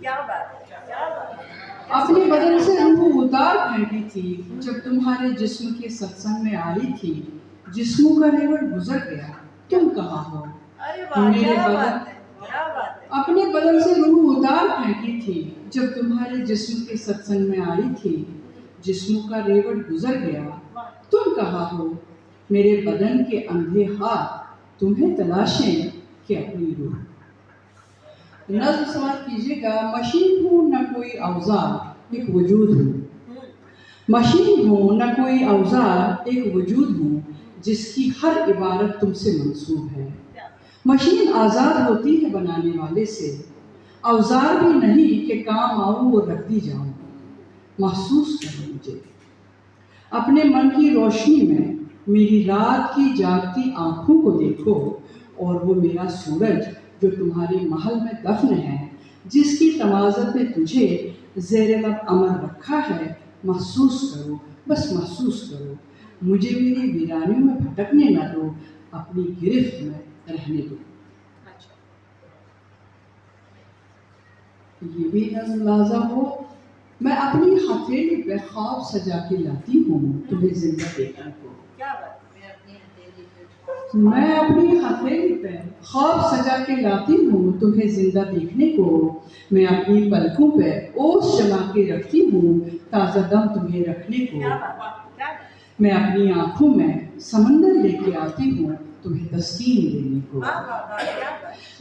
अपने बदन से रूह उतार फेंकी थी जब तुम्हारे जिस्म के सत्संग में आई थी। जिस्मों का रेवड़ गुजर गया, तुम कहाँ हो मेरे बदन। अपने बदन से रूह उतार फेंकी थी जब तुम्हारे जिस्म के सत्संग में आई थी। जिस्मों का रेवड़ गुजर गया, तुम कहाँ हो मेरे बदन के अंधे हाथ तुम्हें तलाशें कि अपनी रूह। नज़्म समाप्त कीजिएगा। मशीन हूँ न कोई औजार, एक वजूद हूँ। मशीन हूँ न कोई औजार, एक वजूद हूँ जिसकी हर इबारत तुमसे मंसूब है। मशीन आज़ाद होती है बनाने वाले से, औजार भी नहीं कि काम आऊँ वो रख दी जाऊँ। महसूस करो मुझे अपने मन की रोशनी में, मेरी रात की जागती आँखों को देखो और वो मेरा सूरज जो तुम्हारे महल में दफन है, जिसकी तमाज़त ने तुझे ज़ेरे लब अमर रखा है। महसूस करो, बस महसूस करो, मुझे मेरी वीरानियों में भटकने न दो, अपनी गिरफ्त में रहने दो। ये भी नज़्म लाज़िम हो। मैं अपनी हथेली पे ख्वाब सजा के लाती हूँ तुम्हें जिंदा देखने को। मैं अपनी हथेली पे ख्वाब सजा के लाती हूँ तुम्हें जिंदा देखने को। मैं अपनी पलकों पे ओस जमा के रखती हूँ ताज़ा दम तुम्हें रखने को। मैं अपनी आँखों में समंदर लेके आती हूँ तुम्हें तस्कीन देने को।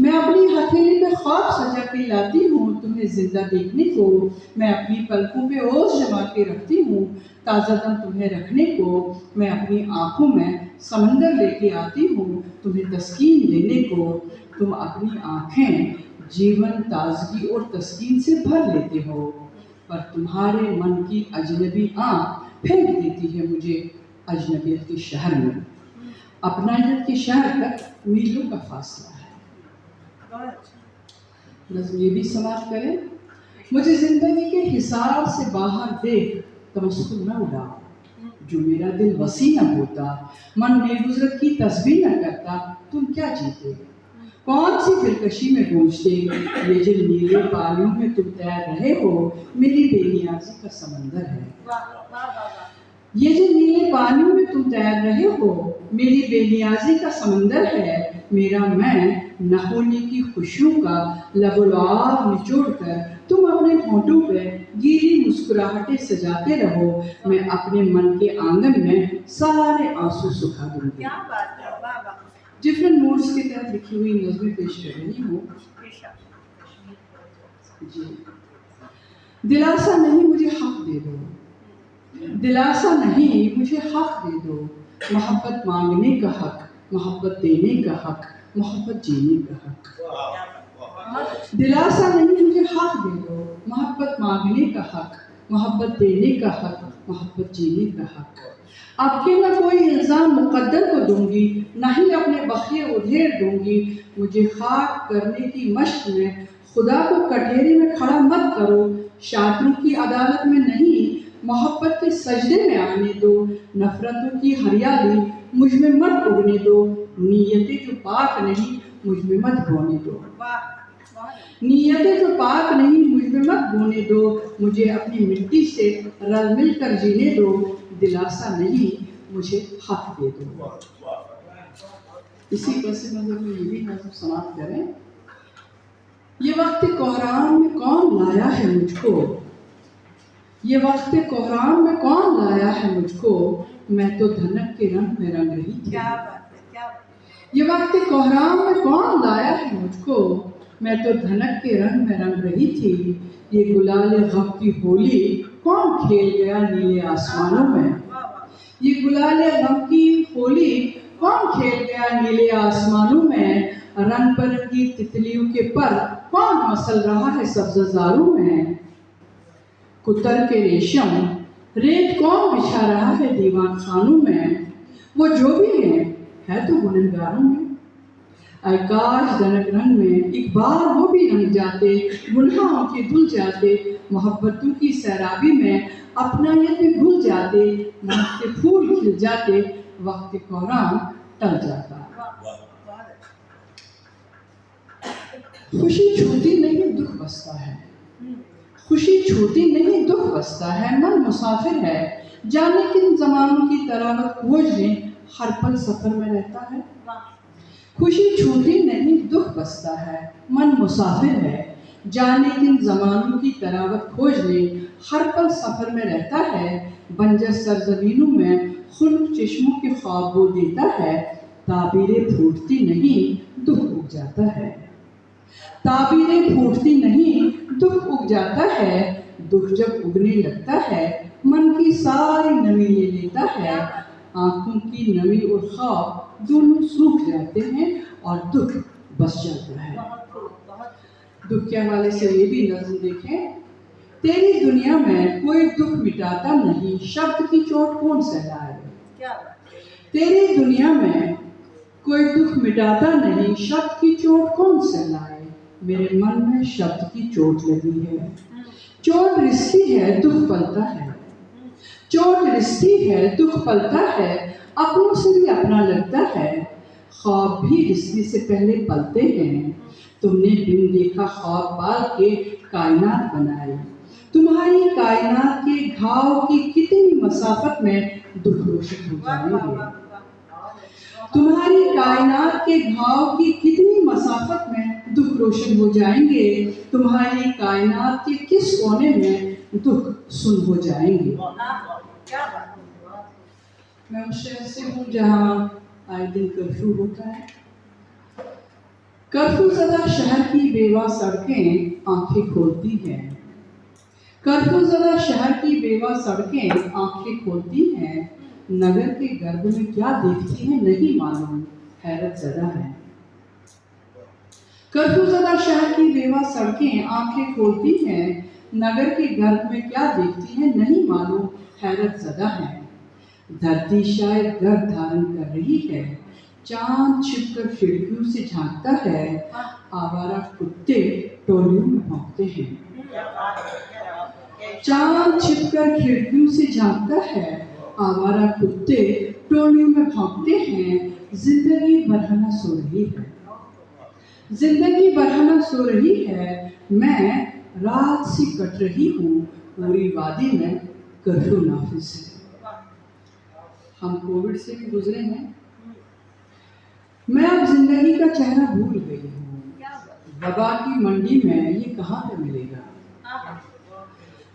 मैं अपनी हथेली पे ख्वाब सजा के लाती हूँ तुम्हें जिंदा देखने को। मैं अपनी पलकों पे ओस जमा के रखती हूँ ताज़ा दम तुम्हें रखने को। मैं अपनी आँखों में समंदर लेके आती हूँ तुम्हें तस्कीन देने को। तुम अपनी आँखें जीवन, ताजगी और तस्कीन से भर लेते हो, पर तुम्हारे मन की अजनबी आँख फेंक देती है मुझे अजनबियत के शहर में। अपनायत के शहर तक मीलों का फासला है। नज़्म ये भी समाप्त करें। मुझे ज़िंदगी के हिसाब से बाहर देख, तमस्कुर न उड़ाओ। जो मेरा दिल वसी न होता, मन बेगुजरत की तस्बीह न करता, तुम क्या जीते? कौन सी दिलकशी में गूंजते ये जिन नीले पानियों में तुम तैर रहे हो, मेरी बेनियाजी का समंदर है। ये जिन नीले पानियों में तुम तैर रहे हो, मेरी बेनियाजी का समंदर है। मेरा मैं न होने की खुशियों का लबोलाब निचोड़ कर तुम अपने होठों पे गीली मुस्कुराहटें सजाते रहो, मैं अपने मन के आंगन में सारे आंसू सुखा दूंगी। क्या बात है, वाह वाह। डिफरेंट मूड्स के तहत लिखी हुई नज़में पेश कर रही हूँ जी। दिलासा नहीं मुझे हक दे दो, दिलासा नहीं मुझे हक दे दो, मोहब्बत मांगने का हक, मोहब्बत देने का हक, मोहब्बत जीने का हक। दिलासा नहीं मुझे हक दे दो, मोहब्बत मांगने का हक, मोहब्बत देने का हक, मोहब्बत जीने का हक। अब के न कोई इल्ज़ाम मुक़द्दर को दूंगी, न ही अपने बखिए उधेड़ दूंगी। मुझे खाक करने की मश्क में खुदा को कटहरे में खड़ा मत करो, शातिरों की अदालत में नहीं, मोहब्बत के सजदे में आने दो। नफरतों की हरियाली मुझ में मत उगने दो, नीयतें जो पाक नहीं मुझ में मत बोने दो। नीयतें जो पाक नहीं मुझ में मत बोने दो, मुझे अपनी मिट्टी से रल मिल कर जीने दो, दिलासा नहीं मुझे हक दे दो। इसी पस मंजर में ये भी नज़म समाप्त करें। ये वक्त कोहराम में कौन लाया है मुझको, ये वक्त कोहराम में कौन लाया है मुझको, मैं तो धनक के रंग में रंग रही थी। क्या बात है, क्या बात है। ये वक्त कोहराम में कौन लाया है मुझको, मैं तो धनक के रंग में रंग रही थी। ये गुलाल गम की होली कौन खेल गया नीले आसमानों में, ये गुलाल गम की होली कौन खेल गया नीले आसमानों में। रंग बिरंगी तितलियों के पर कौन मसल रहा है सब्ज़ारों में। कुतर के रेशम रेत कौन बिछा रहा है दीवान खानों में, वो जो भी है तो गुनहगारों में। आकाश जनक रंग में एक बार वो भी रंग जाते, गुनाहों के धुल जाते, मोहब्बतों की सैराबी में अपनायत में भूल जाते, महक के फूल खिल जाते, वक्त कोहराम टल जाता। खुशी छूती नहीं दुख बसता है, खुशी छूती नहीं दुख बसता है, मन मुसाफिर है जाने किन जमानों की तरावत खोजने हर पल सफर में रहता है। खुशी छूती नहीं दुख बसता है, मन मुसाफिर है जाने किन जमानों की तरावत खोजने हर पल सफर में रहता है। बंजर सरजमीनों में खुल्क चश्मों के ख्वाब वो देता है, ताबीरें फूटती नहीं दुख उग जाता है, ताबीरें फूटती नहीं दुख उग जाता है। दुख जब उगने लगता है मन की सारी नमी ले लेता है, आंखों की नमी और ख्वाब दोनों सूख जाते हैं और दुख बस जाता है। दुख के हवाले से ये भी नज़्म देखें। तेरी दुनिया में कोई दुख मिटाता नहीं, शब्द की चोट कौन सहलाए। तेरी दुनिया में कोई दुख मिटाता नहीं, शब्द की चोट कौन सहलाए। मेरे मन में शब्द की चोट लगी है, चोट रिश्ती है दुख पलता है, चोट रिश्ती है दुख पलता है, अपनों से भी अपना लगता है, ख्वाब भी रिश्ते से पहले पलते हैं। तुमने बिन देखा ख्वाब पाल के कायनात बनाई, तुम्हारी कायनात के घाव की कितनी मसाफत में दुख रोशन हो जाएंगे, तुम्हारी कायनात के घाव की कितनी मसाफत में दुख रोशन हो जाएंगे, तुम्हारी कायनात के किस कोने में दुख सुन हो जाएंगे। मैं उस शहर से हूँ जहाँ आए दिन कर्फ्यू होता है। कर्फ्यू ज़दा शहर की बेवा सड़कें आंखें खोलती हैं, कर्फ्यू ज़दा शहर की बेवा सड़कें आंखें खोलती हैं। नगर के गर्भ में क्या देखती है नहीं मालूम, हैरत ज़दा है। कर्फ्यू ज़दा शहर की बेवा सड़कें आंखें खोलती हैं, नगर के गर्भ में क्या देखती है नहीं मालूम, हैरत ज़दा है। धरती शायद गर्भ धारण कर रही है, चांद छिपकर खिड़कियों से झांकता है, आवारा कुत्ते टोलियों में भौंकते हैं। चांद छिपकर खिड़कियों से झांकता है, आवारा कुत्ते टोलियों में भौंकते हैं, जिंदगी बरहना सो रही है, जिंदगी बरहना सो रही है, मैं रात सी कट रही हूँ, पूरी वादी में कर्फ्यू नाफिज है। हम कोविड से भी गुजरे हैं, मैं अब जिंदगी का चेहरा भूल गई हूँ, वबा की मंडी में ये कहाँ पे मिलेगा।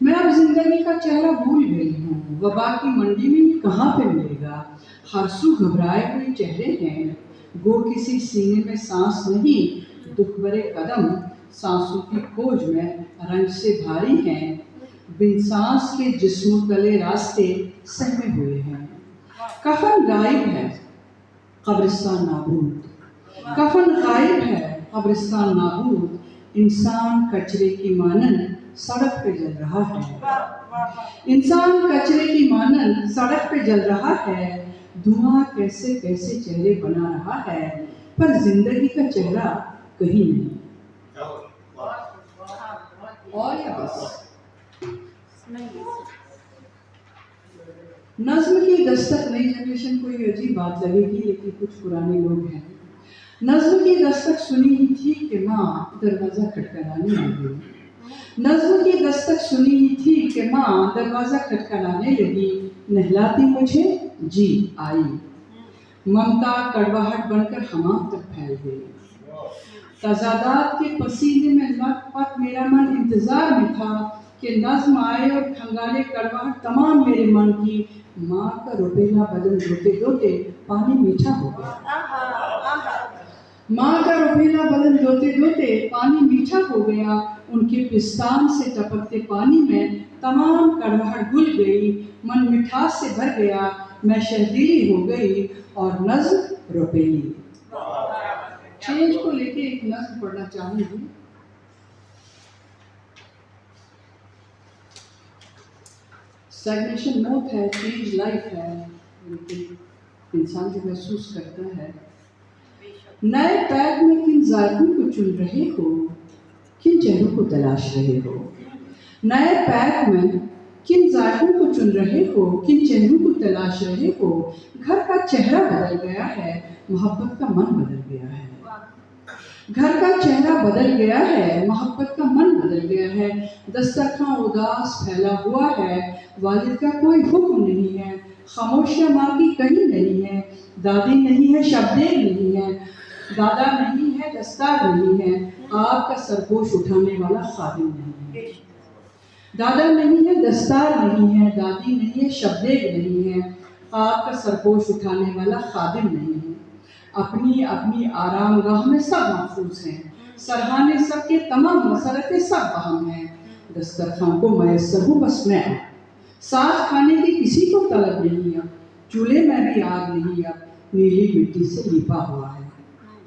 मैं अब जिंदगी का चेहरा भूल गई हूँ, वबा की मंडी में ये कहाँ पे मिलेगा। हर सू घबराए हुए चेहरे हैं, गो किसी सीने में सांस नहीं, दुख भरे कदम सांसों की खोज में रंग से भारी हैं, बिन सांस के जिस्मों तले रास्ते सहमे हुए हैं। कफन गायब है, कब्रिस्तान नाबूद, कफन गायब है, कब्रिस्तान नाबूद, इंसान कचरे की मानन सड़क पे जल रहा है, इंसान कचरे की मानन सड़क पे जल रहा है, धुआं कैसे कैसे चेहरे बना रहा है, पर जिंदगी का चेहरा कहीं नहीं। और या बस नज्म की दस्तक नई जनरेशन को ये अजीब बात लगेगी, लेकिन कुछ पुराने लोग हैं। नज्म की दस्तक सुनी ही थी कि माँ दरवाजा खटखटाने लगी, नज्म की दस्तक सुनी ही थी कि माँ दरवाजा खटखटाने लगी, नहलाती मुझे जी आई, ममता कड़वाहट बनकर हमाम तक फैल गई, तजादात के पसीने में लथपथ मेरा मन इंतजार में था कि नज्म आए और खंगाले कड़वाहट तमाम मेरे मन की। माँ का रुपेला बदन धोते धोते पानी मीठा हो गया, माँ का रुपेला बदन धोते धोते पानी मीठा हो गया, उनके पिस्तान से टपकते पानी में तमाम कड़वाहट घुल गई, मन मिठास से भर गया, मैं शहदीली हो गई और नज्म रुपेली। चेंज को लेके एक नज्म पढ़ना चाहूंगी। स्टैग्नेशन मौत है, चेंज लाइफ है, लेकिन इंसान जो महसूस करता है। नए पैक में किन जायकों को चुन रहे हो, किन चेहरों को तलाश रहे हो, नए पैक में किन जायकों को चुन रहे हो, किन चेहरों को तलाश रहे हो। घर का चेहरा बदल गया है, मोहब्बत का मन बदल गया है, घर का चेहरा बदल गया है, मोहब्बत का मन बदल गया है, दस्तरखां उदास फैला हुआ है, वालिद का कोई हुक्म नहीं है, खामोशियां माँ की कहीं नहीं है, दादी नहीं है शब्दें नहीं है, दादा नहीं है दस्तार नहीं है, आपका सरपोश उठाने वाला खादिम नहीं है, दादा नहीं है दस्तार नहीं है, दादी नहीं है शब्दें नहीं है, आपका सरपोश उठाने वाला खादिम नहीं है। अपनी अपनी आरामगाह में सब महफूज हैं, सरहाने सबके तमाम मसरतें सब अहम हैं, दस्तरखान को मैसर हूँ बस मैं, साथ खाने की किसी को तलब नहीं, अब चूल्हे में भी आग नहीं, अब नीली मिट्टी से लिपा हुआ है,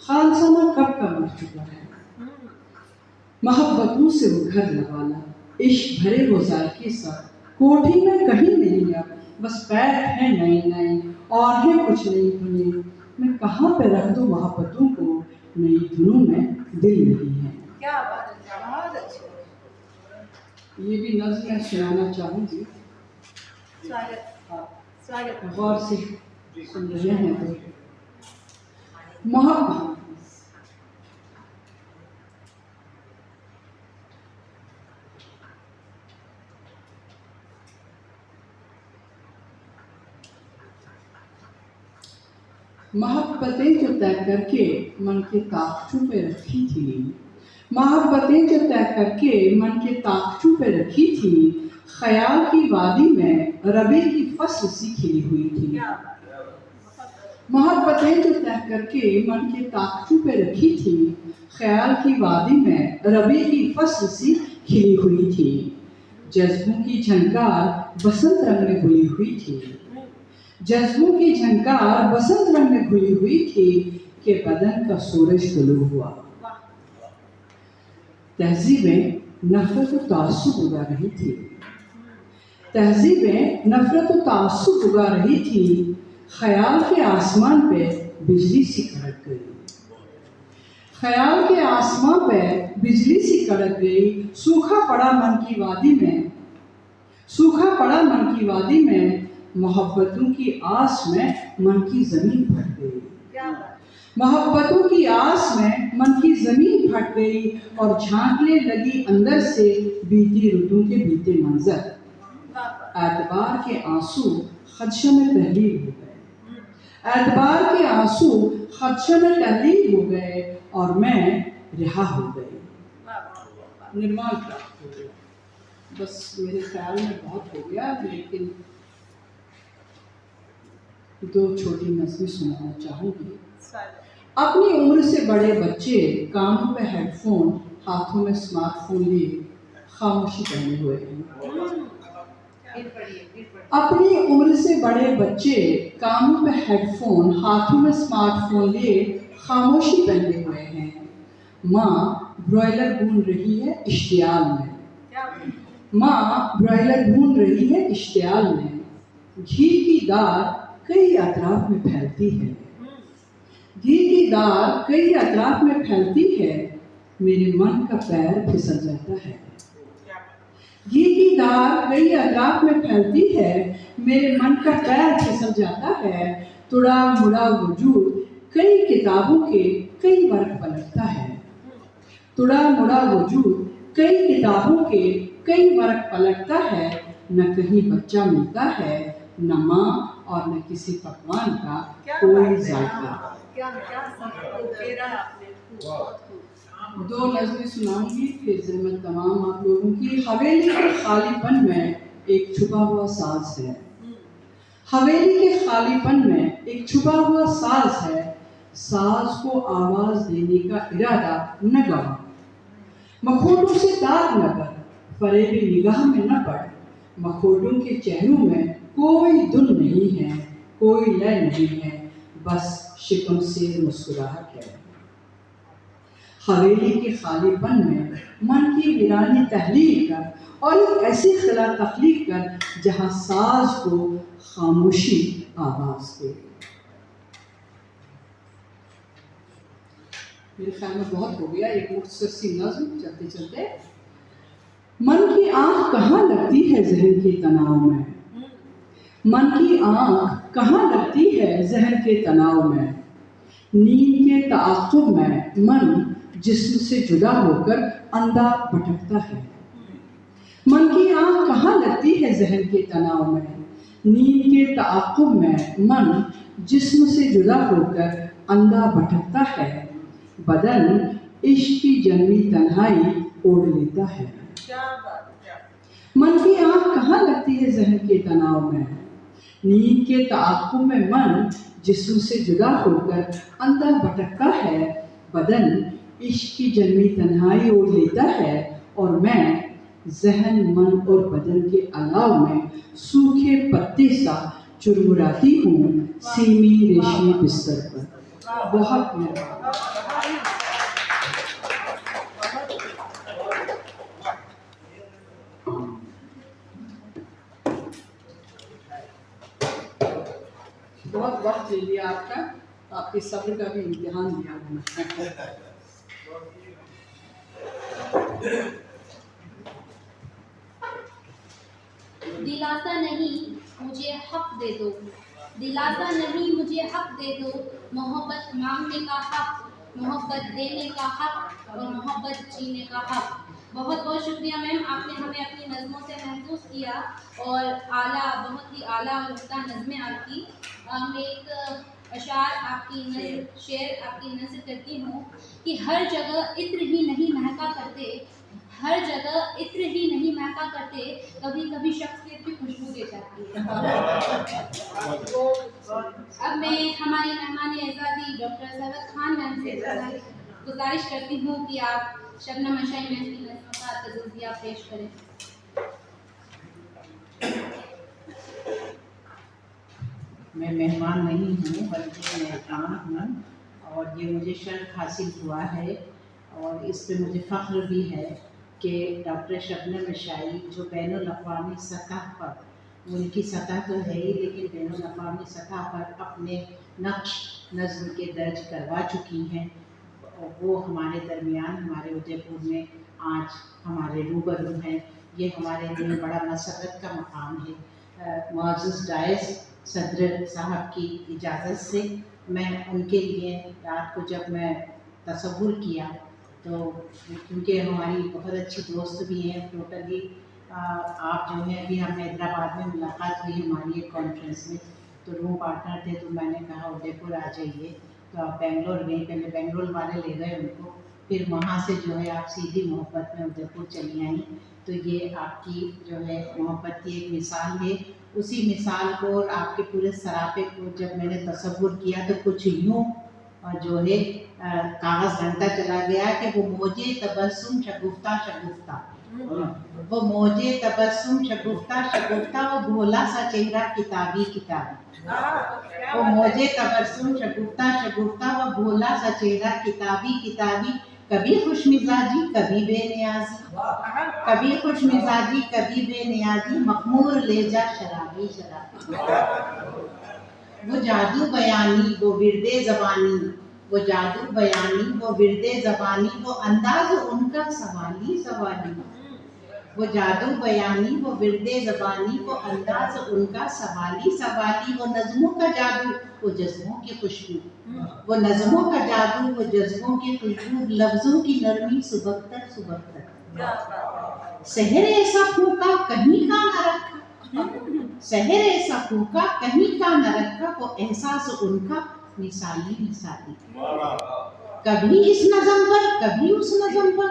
खानसामा कब का मर चुका है, मोहब्बतों से वो घर लवाला, इश्क भरे वो जायके सब कोठी में कहीं नहीं, अब बस पैर है नए नए और है कुछ नई धुनें, मैं कहाँ पे रख दूँ मोहब्बतों को, नई धुनों में दिल नहीं है। क्या बात है, बहुत अच्छी। ये भी नज़्म मैं सुनाना चाहूँगी, स्वागत गौर से सुन रहे हैं तो। मोहब्बत मोहब्बतें जो तय करके मन के ताकचू पे रखी थी, मोहब्बतें जो तय करके मन के ताकचू पे रखी थी, ख्याल की वादी में रबी की फसल सी खिली हुई थी, मोहब्बतें जो तय करके मन के ताकचू पे रखी थी, ख्याल की वादी में रबी की फसल सी खिली हुई थी, जज्बों की झनकार बसंत रंग में घुली हुई थी, जज्बों की झनकार बसंत रंग में घुली हुई थी, कि बदन का सूरज तुलू हुआ, तहजीबें नफरत और ताअस्सुब उगा रही थी, तहजीबें नफरत और ताअस्सुब उगा रही थी, ख्याल के आसमान पे बिजली सी कड़क गई, ख्याल के आसमान पे बिजली सी कड़क गई, सूखा पड़ा मन की वादी में, सूखा पड़ा मन की वादी में, मोहब्बतों की आस में मन की ज़मीन फट गई। मोहब्बतों की आस में मन की ज़मीन फट गई और झांकने लगी अंदर से बीती रुतों के बीते मंजर। एतबार के आंसू खदशे में तहलील हो गए। एतबार के आंसू खदशे में तहलील हो गए और मैं रिहा हो गई। निर्माण प्राप्त हो गया। बस मेरे ख्याल में बहुत हो गया, लेकिन दो छोटी नज़में सुनाना चाहूँगी। अपनी उम्र से बड़े बच्चे कानों में हेडफोन, हाथों में स्मार्टफोन लिए खामोशी पहने हुए हैं। अपनी उम्र से बड़े बच्चे कानों में हेडफोन, हाथों में स्मार्टफोन लिए खामोशी पहने हुए हैं। माँ ब्रॉयलर भून रही है इश्तियाल में। माँ ब्रॉयलर भून रही है इश्तियाल में। घी की दार कई अतराफ में फैलती है। घी की दार कई अतराफ में फैलती है। मेरे मन का पैर फिसल जाता है। घी की दार कई अतराफ में फैलती है। मेरे मन का पैर फिसल जाता है। तुड़ा मुड़ा वजूद कई किताबों के कई वर्क पलटता है। तुड़ा मुड़ा वजूद कई किताबों के कई वर्क पलटता है। न कहीं बच्चा मिलता है, न माँ और न किसी पकवान का कोई जायका। दो नज़में सुनाऊंगी, फिर ज़हमत तमाम आप लोगों की। हवेली के खालीपन में एक छुपा हुआ साज है। हवेली के खालीपन में एक छुपा हुआ साज है। साज को आवाज़ देने का इरादा न गवा। मखौटों से दाग न कर, फरेबी निगाह में न पड़। मखौटों के चेहरों में कोई धुन नहीं है, कोई लय नहीं है, बस शिकम से मुस्कुराहट है। हवेली के खालीपन में मन की वीरानी तहलील कर और एक ऐसी खिला तख्लीक कर जहाँ साज को खामोशी आवाज दे। मेरे ख्याल में बहुत हो गया, एक मुख्तसर सी नज़्म चलते चलते। मन की आँख कहाँ लगती है ज़हन के तनाव में। मन की आँख कहाँ लगती है ज़हन के तनाव में। नींद के ताक़ुब में मन जिस्म से जुदा होकर अंधा भटकता है। मन की आँख कहाँ लगती है ज़हन के तनाव में। नींद के ताक़ुब में मन जिस्म से जुदा होकर अंधा भटकता है। बदन इश्क की जंगली तन्हाई ओढ़ लेता है। मन की आँख कहाँ लगती है ज़हन के तनाव में। नींद के ताक़ुब में मन जिस्म से जुदा होकर अंधा भटकता है। बदन इश्क की जन्मी तन्हाई ओढ़ लेता है और मैं जहन, मन और बदन के अलाव में सूखे पत्ते सा चुरमुराती हूँ सीमी रेशमी बिस्तर पर। बहुत मेहरबान। बहुत वक्त ले लिया आपका, आपके सब्र का भी इम्तिहान दिया मैंने। दिलासा नहीं मुझे हक दे दो, दिलासा नहीं मुझे हक दे दो। मोहब्बत मांगने का हक, मोहब्बत देने का हक और मोहब्बत जीने का हक। बहुत बहुत शुक्रिया मैम, आपने हमें अपनी नज़मों से महसूस किया और आला, बहुत ही आला और उम्दा नज़में आपकी। मैं एक अशार आपकी नज़र, शेर आपकी नज़र करती हूँ कि हर जगह इत्र ही नहीं महका करते, हर जगह इत्र ही नहीं महका करते, कभी कभी शख्सियत की खुशबू दे जाती है। अब मैं हमारी मेहमान एजाज़ी डॉक्टर सरवत खान मैम से गुजारिश करती हूँ कि आप शबनम अशाई मैम की नज़्मों का तज़किया पेश करें। मैं मेहमान नहीं हूँ बल्कि मैं काम हूँ और ये मुझे शर्फ हासिल हुआ है और इस पे मुझे फ़ख्र भी है कि डॉक्टर शबनम अशाई जो बैनुल-अक़वामी सतह पर, उनकी सतह तो है ही लेकिन बैनुल-अक़वामी सतह पर अपने नक्श नज़्म के दर्ज करवा चुकी हैं, वो हमारे दरमियान, हमारे उदयपुर में आज हमारे रूबरू हैं। ये हमारे लिए बड़ा मसरत का मकाम है। मुअज़्ज़ज़ डाइस सदर साहब की इजाज़त से मैं उनके लिए रात को जब मैं तसव्वुर किया तो क्योंकि हमारी बहुत अच्छी दोस्त भी हैं टोटली, आप जो है अभी हम हैदराबाद में मुलाकात हुई हमारी एक कॉन्फ्रेंस में, तो रूम पार्टनर थे, तो मैंने कहा उदयपुर आ जाइए, तो आप बेंगलोर गई, पहले बेंगलोर वाले ले गए उनको, फिर वहाँ से जो है आप सीधी मोहब्बत में उदयपुर चली आई। तो ये आपकी जो है मोहब्बत की एक मिसाल है। उसी मिसाल को और आपके पूरे सरापे को जब मैंने तसव्वुर किया तो कुछ यूँ और जो है कागज़ घंटा चला गया कि वो मौजे तबस्सुम शगुफ्ता शगुफ्ता, वो मौजे तबस्सुम शगुफ्ता शगुफ्ता, वो भोला सा चेहरा किताबी किताबी, वो मौजे तबस्सुम शगुफ्ता शगुफ्ता, वो भोला सा चेहरा किताबी किताबी, कभी खुशमिजाजी कभी बेनियाजी, कभी खुशमिजाजी कभी बेनियाजी, मखमूर ले जा शराबी शराबी। वो जादू बयानी वो विरदे ज़बानी, वो जादू बयानी वो विरदे ज़बानी, वो अंदाज़ उनका सवाली सवाली, वो जादू बयानी वो विरदे ज़बानी, वो अंदाज़ उनका सवाली सवाली, वो नज़्मों का जादू वो जज्बों की खुशबू, वो नज़्मों का जादू वो जज्बों की खुशबू, लफ्ज़ों की नरमी सुबह तक, सहर ऐसा फूका कहीं का न रखा, सहर ऐसा फूका कहीं का न रखा, वो एहसास उनका मिसाली मिसाली, कभी इस नज़म पर कभी उस नज़म पर,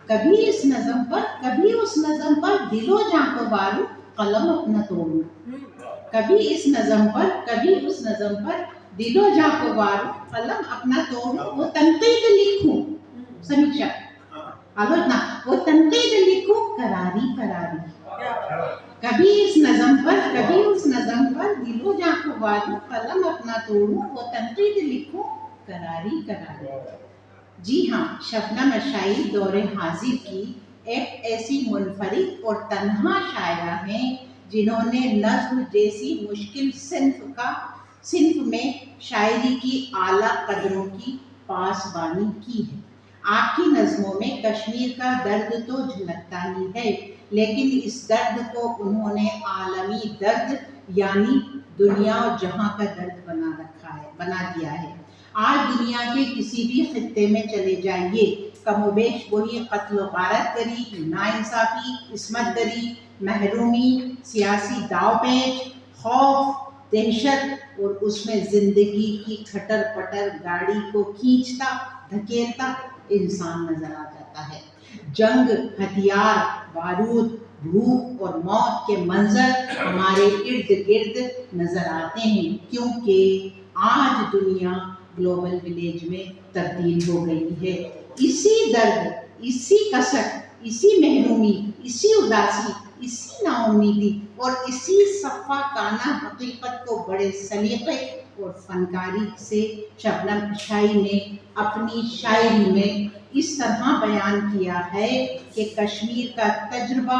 कभी इस नज़म पर कभी उस नज़म पर, दिलो जाको वारू कलम अपना तोड़ू, कभी इस नज़म पर कभी उस नज़म पर, दिलो जाको वारू कलम अपना तोड़ू, वो तनकीद लिखूं समीक्षा आलोचना, वो तनकीद लिखूं करारी करारी, कभी इस नज़म पर कभी उस नज़म पर, दिलो जाको वारू कलम अपना तोड़ू, वो तनकीद लिखूं करारी करारी। जी हाँ, शबनम अशाई दौरे हाजिर की एक ऐसी मुनफरिद और तन्हा शायरा हैं जिन्होंने नज़्म जैसी मुश्किल सिन्फ में शायरी की आला कदरों की पासबानी की है। आपकी नज़्मों में कश्मीर का दर्द तो झलकता ही है, लेकिन इस दर्द को उन्होंने आलमी दर्द यानी दुनिया और जहां का दर्द बना दिया है। आज दुनिया के किसी भी खित्ते में चले जाइए, कमोबेश वही कत्ल गारत करी, नाइंसाफ़ी, इस्मत दरी, महरूमी, सियासी दावपेच, खौफ, दहशत और उसमें जिंदगी की खटर पटर गाड़ी को खींचता धकेलता इंसान नजर आ जाता है। जंग, हथियार, बारूद, भूख और मौत के मंजर हमारे इर्द गिर्द नजर आते हैं, क्योंकि आज दुनिया ग्लोबल विलेज में तब्दील हो गई है। इसी दर्द, इसी कसक, इसी महरूमी, इसी उदासी, इसी नाउमीदी और इसी सफ़ाकाना हकीकत को बड़े सलीक़े और फनकारी से शबनम अशाई ने अपनी शायरी में इस तरह बयान किया है कि कश्मीर का तजुर्बा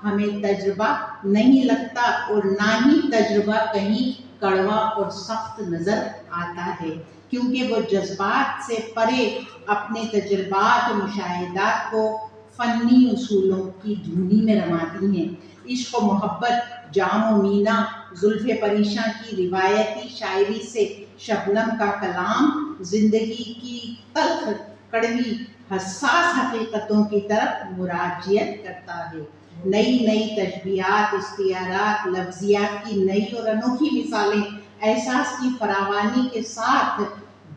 हमें तजुर्बा नहीं लगता और ना ही तजुर्बा कहीं कड़वा और सख्त नज़र आता है, क्योंकि वो जज्बात से परे अपने तजुर्बात और मुशाहिदात को फ़न्नी उसूलों की धुनी में रमाती हैं। इश्क व मोहब्बत, जाम व मीना, जुल्फ़े परीशां की रिवायती शायरी से शबनम का कलाम ज़िंदगी की तल्ख़, कड़वी, हसास हकीकतों की तरफ मुराजियत करता है। नई नई तशबीहात, इस्तियारात, लफ्ज़ियात की नई और अनोखी मिसालें एहसास की फरावानी के साथ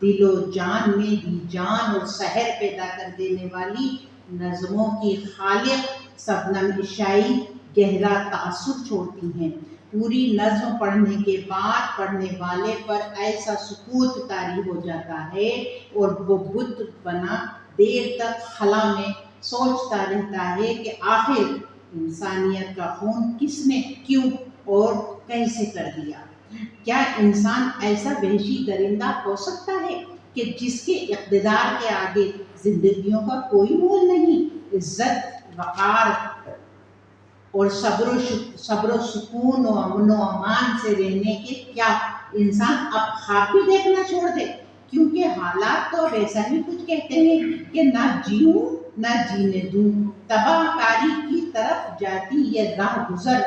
दिलो जान में भी जान और सहर पैदा कर देने वाली नज़मों की खालिक शबनम अशाई गहरा तासुर छोड़ती हैं। पूरी नज़्म पढ़ने के बाद पढ़ने वाले पर ऐसा सुकूत तारी हो जाता है और वो बुत बना देर तक खला में सोचता रहता है कि आखिर इंसानियत का खून किसने क्यों और कैसे कर दिया। क्या इंसान ऐसा वहशी दरिंदा हो सकता है कि जिसके इक़्तिदार के आगे जिंदगियों का कोई मोल नहीं। इज्जत, वक़ार और सब्र सुकून और अमन व अमान से रहने के क्या इंसान अब ख्वाब भी देखना छोड़ दे? क्योंकि हालात तो अब ऐसा ही कुछ कहते हैं कि ना जीऊं ना जीने दूं, तबाहकारी की तरफ जाती ये राह गुजर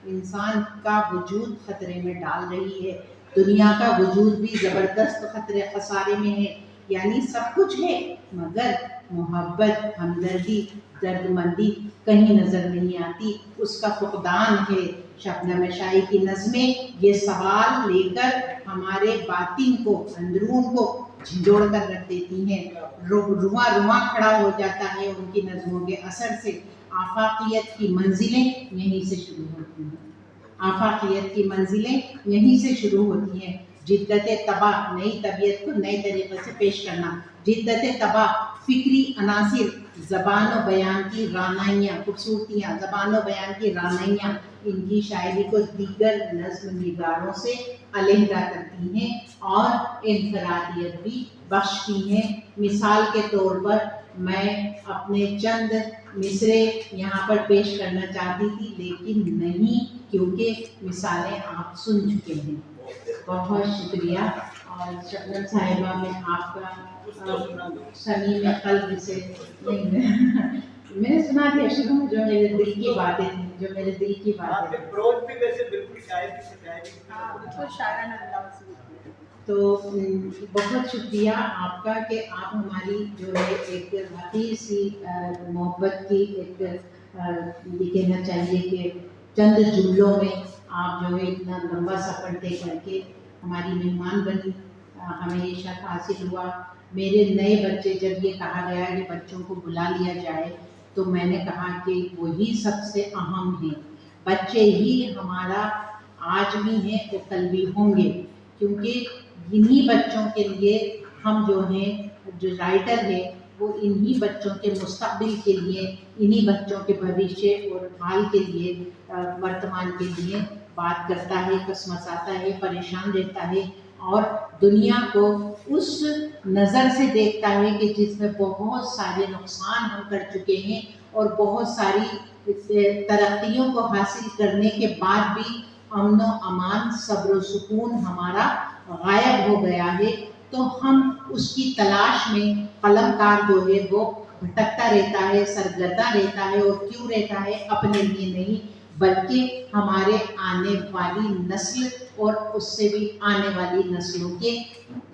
इंसान का वजूद खतरे में डाल रही है। दुनिया का वजूद भी ज़बरदस्त खतरे खसारे में है, यानी सब कुछ है मगर मोहब्बत, हमदर्दी, दर्दमंदी कहीं नज़र नहीं आती, उसका फुकदान है। शबनम शाही की नज़में ये सवाल लेकर हमारे बातिन को, अंदरून को झिंझोड़ कर रख देती हैं। रुआ रुआ खड़ा हो जाता है उनकी नज़मों के असर से। आफाकियत की मंजिलें यहीं से शुरू होती हैं, आफाकियत की मंजिलें यहीं से शुरू होती हैं। जिद्दत तबाह, नई तबीयत को नए तरीके से पेश करना। जिद्दत तबाह, फिक्री अनासिर, ज़बान व बयान की रानाइयाँ, खूबसूरतियाँ, ज़बान व बयान की रानाइयाँ इनकी शायरी को दीगर नज़्म निगारों से अलहदा करती हैं और इनफरादियत भी बख्शती हैं। मिसाल के तौर पर मैं अपने चंद मिसरे यहाँ पर पेश करना चाहती थी, लेकिन नहीं, क्योंकि मिसालें आप सुन चुके हैं। बहुत शुक्रिया। और शबनम साहिबा में आपका सनी में कल्ब से मैंने सुना थी अशरफ, जो मेरे दिल की बातें थी, जो मेरे दिल की बातें थी। प्रोज भी वैसे बिल्कुल शायरी से शायरी, बिल्कुल शायराना अंदाज में। तो बहुत शुक्रिया आपका कि आप हमारी जो है एक हकीर सी मोहब्बत की एक ये कहना चाहिए कि चंद जुमलों में आप जो है इतना लंबा सफ़र तय करके हमारी मेहमान बनी, हमें ये शर्फ हासिल हुआ। मेरे नए बच्चे, जब ये कहा गया कि बच्चों को बुला लिया जाए, तो मैंने कहा कि वही सबसे अहम है। बच्चे ही हमारा आज भी हैं तो कल भी होंगे, क्योंकि इन्हीं बच्चों के लिए हम जो हैं, जो राइटर है वो इन्हीं बच्चों के मुस्तकबिल के लिए, इन्हीं बच्चों के भविष्य और हाल के लिए, वर्तमान के लिए बात करता है, कसमसाता है, परेशान रहता है और दुनिया को उस नज़र से देखता है कि जिसमें बहुत सारे नुकसान हम कर चुके हैं और बहुत सारी तरक्कियों को हासिल करने के बाद भी अमन व अमान, सब्र व सुकून हमारा गायब हो गया है। तो हम उसकी तलाश में कलमकार जो है वो भटकता रहता है, सरगर्दा रहता है। और क्यों रहता है? अपने लिए नहीं, बल्कि हमारे आने वाली नस्ल और उससे भी आने वाली नस्लों के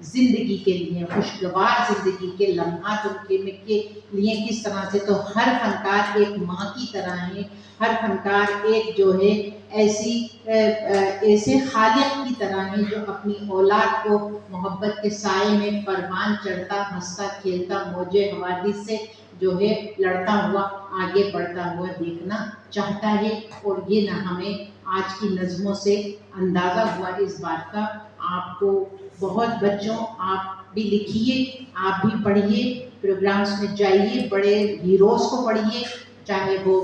ज़िंदगी के लिए, खुशगवार ज़िंदगी के लम्हात उनके लिए किस तरह से। तो हर फनकार एक माँ की तरह है, हर फनकार एक जो है ऐसे खालिक की तरह है जो अपनी औलाद को मोहब्बत के साए में परवान चढ़ता, हंसता खेलता, मौजे हवादिस से जो है लड़ता हुआ, आगे बढ़ता हुआ देखना चाहता है। और ये ना हमें आज की नज़मों से अंदाज़ा हुआ इस बात का। आपको बहुत बच्चों, आप भी लिखिए, आप भी पढ़िए, प्रोग्राम्स में जाइए, बड़े हीरोज़ को पढ़िए, चाहे वो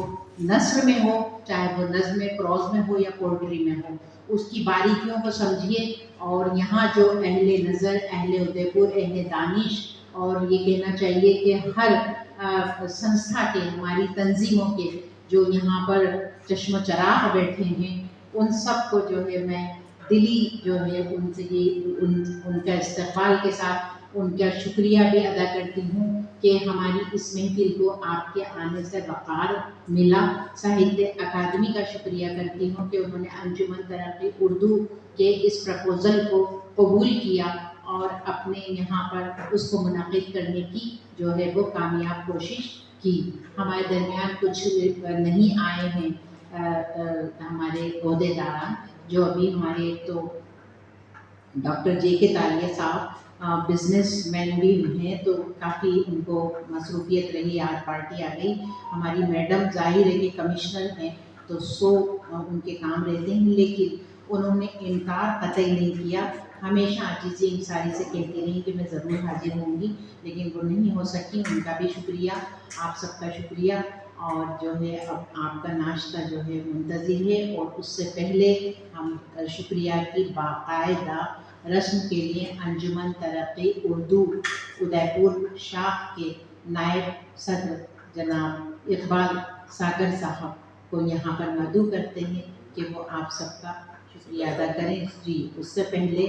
नस्र में हो, चाहे वो नज़्म प्रोज़ में हो या पोइट्री में हो, उसकी बारीकियों को समझिए। और यहाँ जो अहले नज़र, अहले उदयपुर, अहले दानिश, और ये कहना चाहिए कि हर संस्था के, हमारी तंजीमों के जो यहाँ पर चश्म चराग बैठे हैं, उन सब को जो है मैं दिली जो है उनसे ये उनका इस्तक़बाल के साथ उनका शुक्रिया भी अदा करती हूँ कि हमारी इस महफिल को आपके आने से वक़ार मिला। साहित्य अकादमी का शुक्रिया करती हूँ कि उन्होंने अंजुमन तरक्की उर्दू के इस प्रपोज़ल को कबूल किया और अपने यहाँ पर उसको मुनक़िद करने की जो है वो कामयाब कोशिश की। हमारे दरमियान कुछ नहीं आए हैं हमारे ओहदेदारान, जो अभी हमारे तो डॉक्टर जे के तालिया साहब बिजनेसमैन भी हैं, तो काफ़ी उनको मसरूफियत रही, आज पार्टी आ गई। हमारी मैडम ज़ाहिर है कि कमिश्नर हैं तो उनके काम रहते हैं, लेकिन उन्होंने इनकार कतई नहीं किया। हमेशा आजीज़ी इंसारी से कहती रही कि मैं ज़रूर हाजिर होंगी, लेकिन वो नहीं हो सकी। उनका भी शुक्रिया, आप सबका शुक्रिया। और जो है अब आपका नाश्ता जो है मुंतज़िर है, और उससे पहले हम शुक्रिया की बाकायदा रस्म के लिए अंजुमन तरक्की उर्दू उदयपुर शाख के नायब सदर जनाब इकबाल सागर साहब को यहाँ पर मदऊ करते हैं कि वो आप सबका शुक्रिया अदा करें। जी, उससे पहले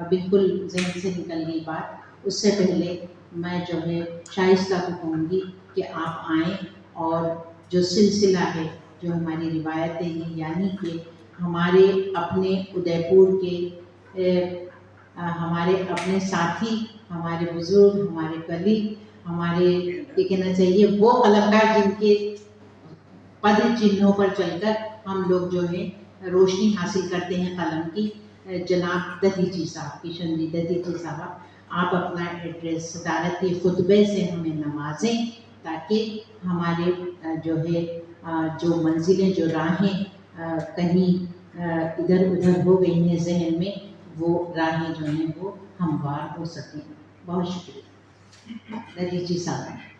बिल्कुल ज़हन से निकल गई बात, उससे पहले मैं जो है शाइस्ता को कहूँगी कि आप आएँ और जो सिलसिला है, जो हमारी रिवायतें हैं, यानी कि हमारे अपने उदयपुर के हमारे अपने साथी, हमारे बुजुर्ग, हमारे कलीग, हमारे ये कहना चाहिए वो कलाकार जिनके पद चिन्हों पर चलकर हम लोग जो है रोशनी हासिल करते हैं कलम की, जनाब दधीची साहब, किशन जी दधीची साहब, आप अपना एड्रेस सदारती खुतबे से हमें नवाजें ताकि हमारे जो है जो मंजिलें, जो राहें कहीं इधर उधर हो गई हैं जहन में, वो राहें जो हैं वो हमवार हो सकें। बहुत शुक्रिया दधीची साहब।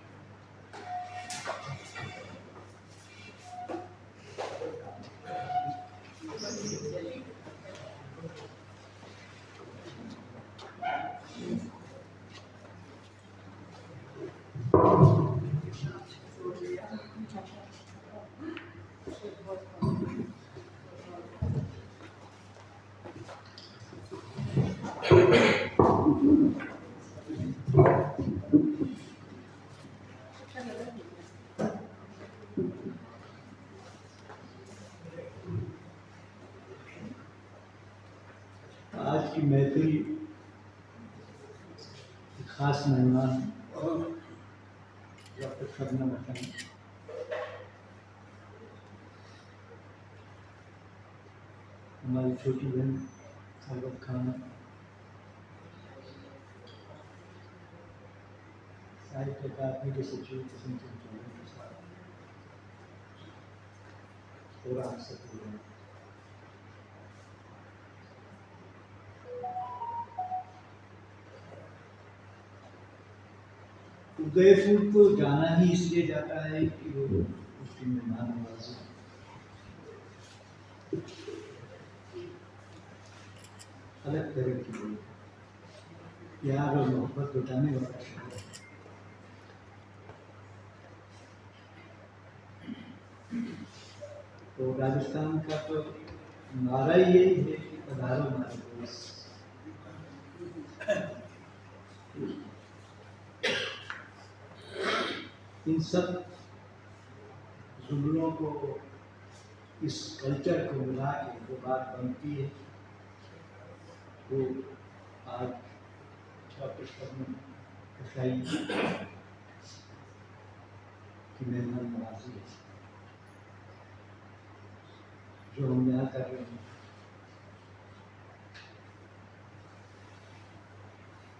आज की महफिल खास मेहमान डॉक्टर शबनम अख्तर, हमारी छोटी बहन सागत खान, साहित्य अकादमी के सचिव किशन चंद्र प्रसाद और आप सब उदयपुर को जाना ही इसलिए जाता है कि वो उसकी मेहमान नवाजी अलग तरह की प्यार और मोहब्बत लुटाने वाला शहर है। तो राजस्थान का तो नारा यही है कि पधारो हमारे देश। इन सब जुमलों को, इस कल्चर को मिला के जो बात बनती है वो आज छात्र में कसाई की मेहमान नवाजी है जो हम यहाँ कर रहे हैं।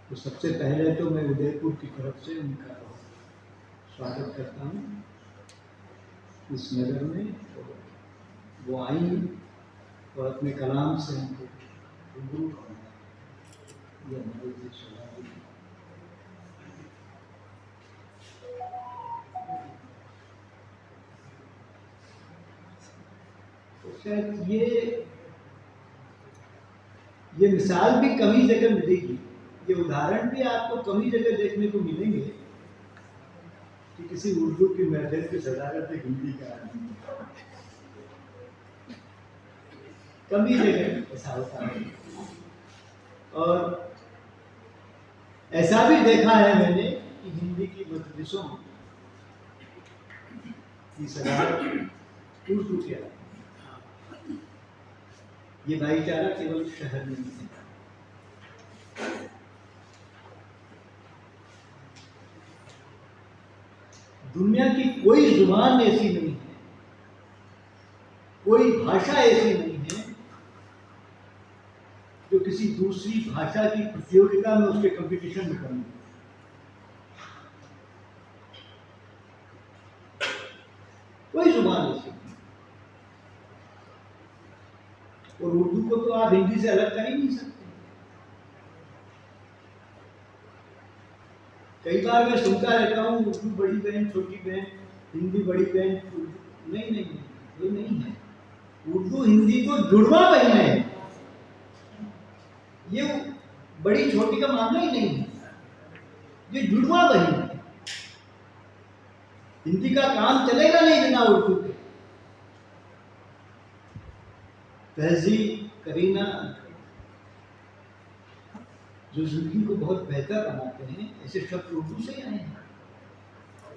तो सबसे पहले तो मैं उदयपुर की तरफ से उनका स्वागत करता हूँ इस नगर में। तो वो आई और अपने कलाम से हमको रूबरू करना, ये हमारे लिए स्वाभाविक है। तो शायद ये मिसाल भी कम ही जगह मिलेगी, ये उदाहरण भी आपको कम ही जगह देखने को मिलेंगे कि किसी उर्दू की महफिल की सदारत एक हिंदी का आदमी, कम ही जगह ऐसा होता है। और ऐसा भी देखा है मैंने कि हिंदी की मजलिसों की सदारत उर्दू के आदमी। ये भाईचारा केवल शहर में नहीं है, दुनिया की कोई जुबान ऐसी नहीं है, कोई भाषा ऐसी नहीं है जो किसी दूसरी भाषा की प्रतियोगिता में, उसके कंपटीशन में करनी। कोई जुबान ऐसी नहीं। और उर्दू को तो आप हिंदी से अलग कर ही नहीं सकते। कई बार मैं सुनता रहता हूँ उर्दू बड़ी बहन, छोटी बहन, हिंदी बड़ी बहन। नहीं नहीं, ये नहीं है। उर्दू हिंदी तो जुड़वा बहन है, ये बड़ी छोटी का मामला ही नहीं है, ये जुड़वा बहन है। हिंदी का काम चलेगा नहीं बिना उर्दू के। तहजीब, करीना, जो जिंदगी को बहुत बेहतर बनाते हैं, ऐसे शब्द उर्दू से ही आए हैं,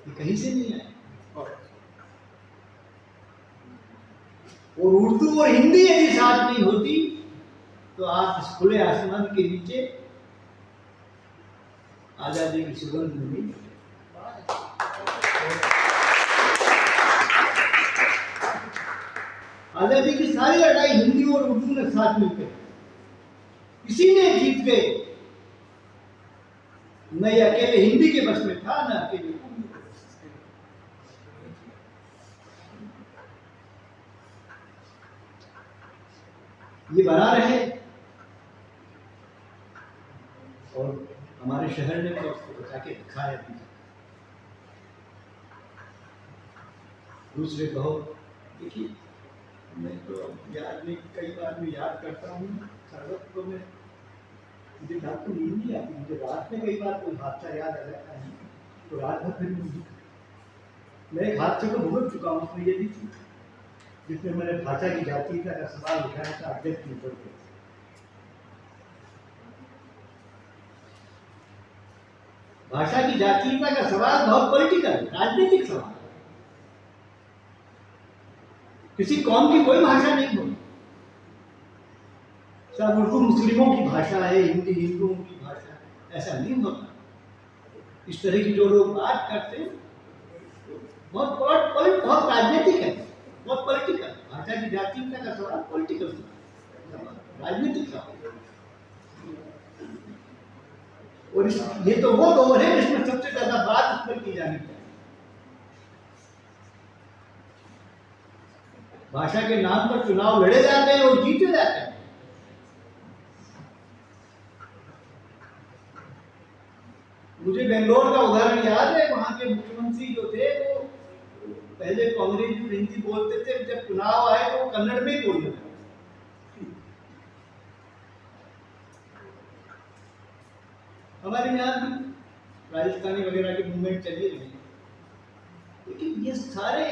ये कहीं से नहीं आए। और उर्दू और हिंदी यदि साथ नहीं होती तो आप इस खुले आसमान के नीचे आजादी की सुगंध में नहीं मिले। आजादी की सारी लड़ाई हिंदी और उर्दू ने साथ मिलकर, किसी ने जीत गए। न ये अकेले हिंदी के बस में था, न अकेले उर्दू के बस में। ये बना रहे और हमारे शहर ने तो उसको बचा के दिखाया भी। दूसरे कहो, देखिए मैं तो याद नहीं, कई बार मैं याद करता हूँ सर्वत को, मैं मुझे रात को नींद नहीं आती, मुझे रात में कई बार कोई हादसा याद आ जाता है तो रात भर फिर मुझे, मैं एक हादसे को भुगत चुका हूँ। उसमें ये भी थी जिसमें मैंने भाषा की जातीयता का सवाल उठाया था अध्यक्ष के ऊपर पे। भाषा की जातीयता का सवाल बहुत पॉलिटिकल, राजनीतिक सवाल। किसी कौम की कोई भाषा नहीं होती। सब उर्दू मुस्लिमों की भाषा है, हिंदी हिंदुओं की भाषा है, ऐसा नहीं होता। इस तरह की जो लोग बात करते हैं बहुत राजनीतिक है, बहुत पॉलिटिकल। भाषा की जातीयता का सवाल पॉलिटिकल सवाल, राजनीतिक सवाल। और ये तो वो दौर है जिसमें सबसे ज्यादा बात उस पर की जानी चाहिए। भाषा के नाम पर चुनाव लड़े जाते हैं और जीते जाते हैं। मुझे बेंगलोर का उदाहरण याद है। वहां के मुख्यमंत्री जो थे वो पहले कांग्रेस में हिंदी बोलते थे, जब चुनाव आए तो कन्नड़ में ही बोलते थे। हमारे यहाँ भी राजस्थानी वगैरह की मूवमेंट चली रही, लेकिन ये सारे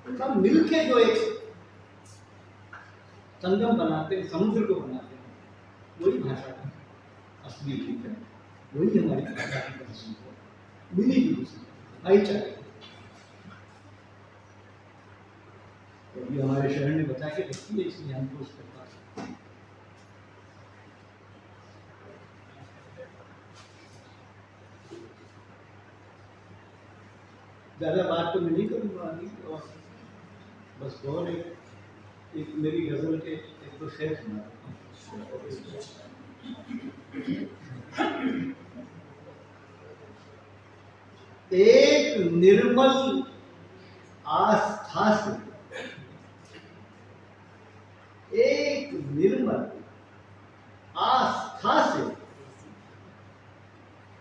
सब मिलके जो एक संगम बनाते हैं, समुद्र को बनाते हैं, वही भाषा का असली रूप है, वही हमारी भाषा की पहचान है, मिली जुली भाईचारे। तो ये हमारे शहर ने बता के रखी है, इसलिए हमको उस पर ज़्यादा बात तो मैं नहीं करूँगा अभी। और बस और एक मेरी गज़ल के एक तो शेर सुना। एक निर्मल आस्था से, एक निर्मल आस्था से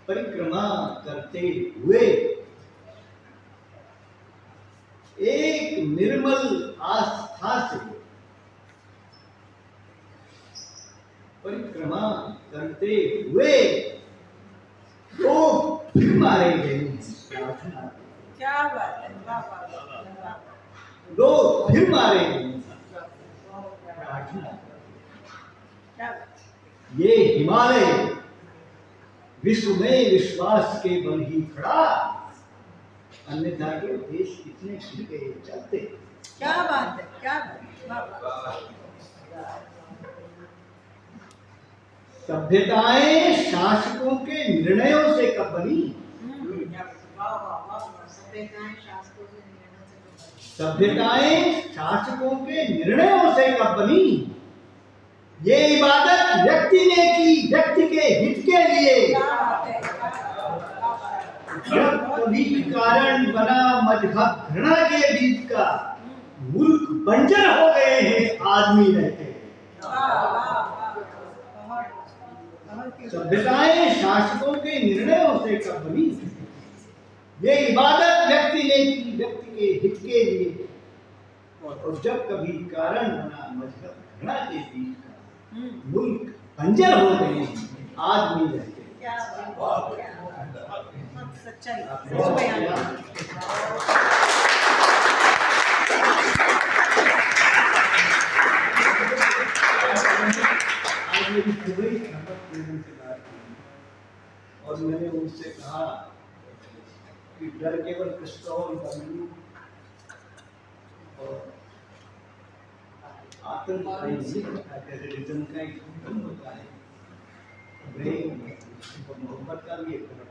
परिक्रमा करते हुए, एक निर्मल आस्था से परिक्रमा करते हुए तो फिर मारे गए। क्या बात है, वाह वाह। लोग फिर मारे गए। ये हिमालय विश्व में विश्वास के बल ही खड़ा, अन्यथा के देश कितने खिल गए चलते। क्या बात है, क्या बात है। सभ्यताएं शासकों के निर्णयों से कब बनी? सभ्यताएं शासकों के निर्णयों से कब बनी? ये इबादत व्यक्ति ने की व्यक्ति के हित के लिए। जब कभी कारण बना मजहब घृणा के बीच का, मुल्क बंजर हो गए हैं आदमी रहते। सभ्यताएं शासकों के निर्णयों से कब बनी? ये इबादत व्यक्ति ने की व्यक्ति के हित के लिए। और जब कभी कारण बना मजहब घृणा के बीच का, मुल्क बंजर हो गए हैं आदमी रहते। सच्चाई। आज मेरी सुबह और मैंने उनसे कहा कि डर केवल पिस्तौल बंदूक और आतंक का ही नहीं होता, टेररिज्म का ही खत्म होता है, प्रेम और मोहब्बत का भी एक तरफ।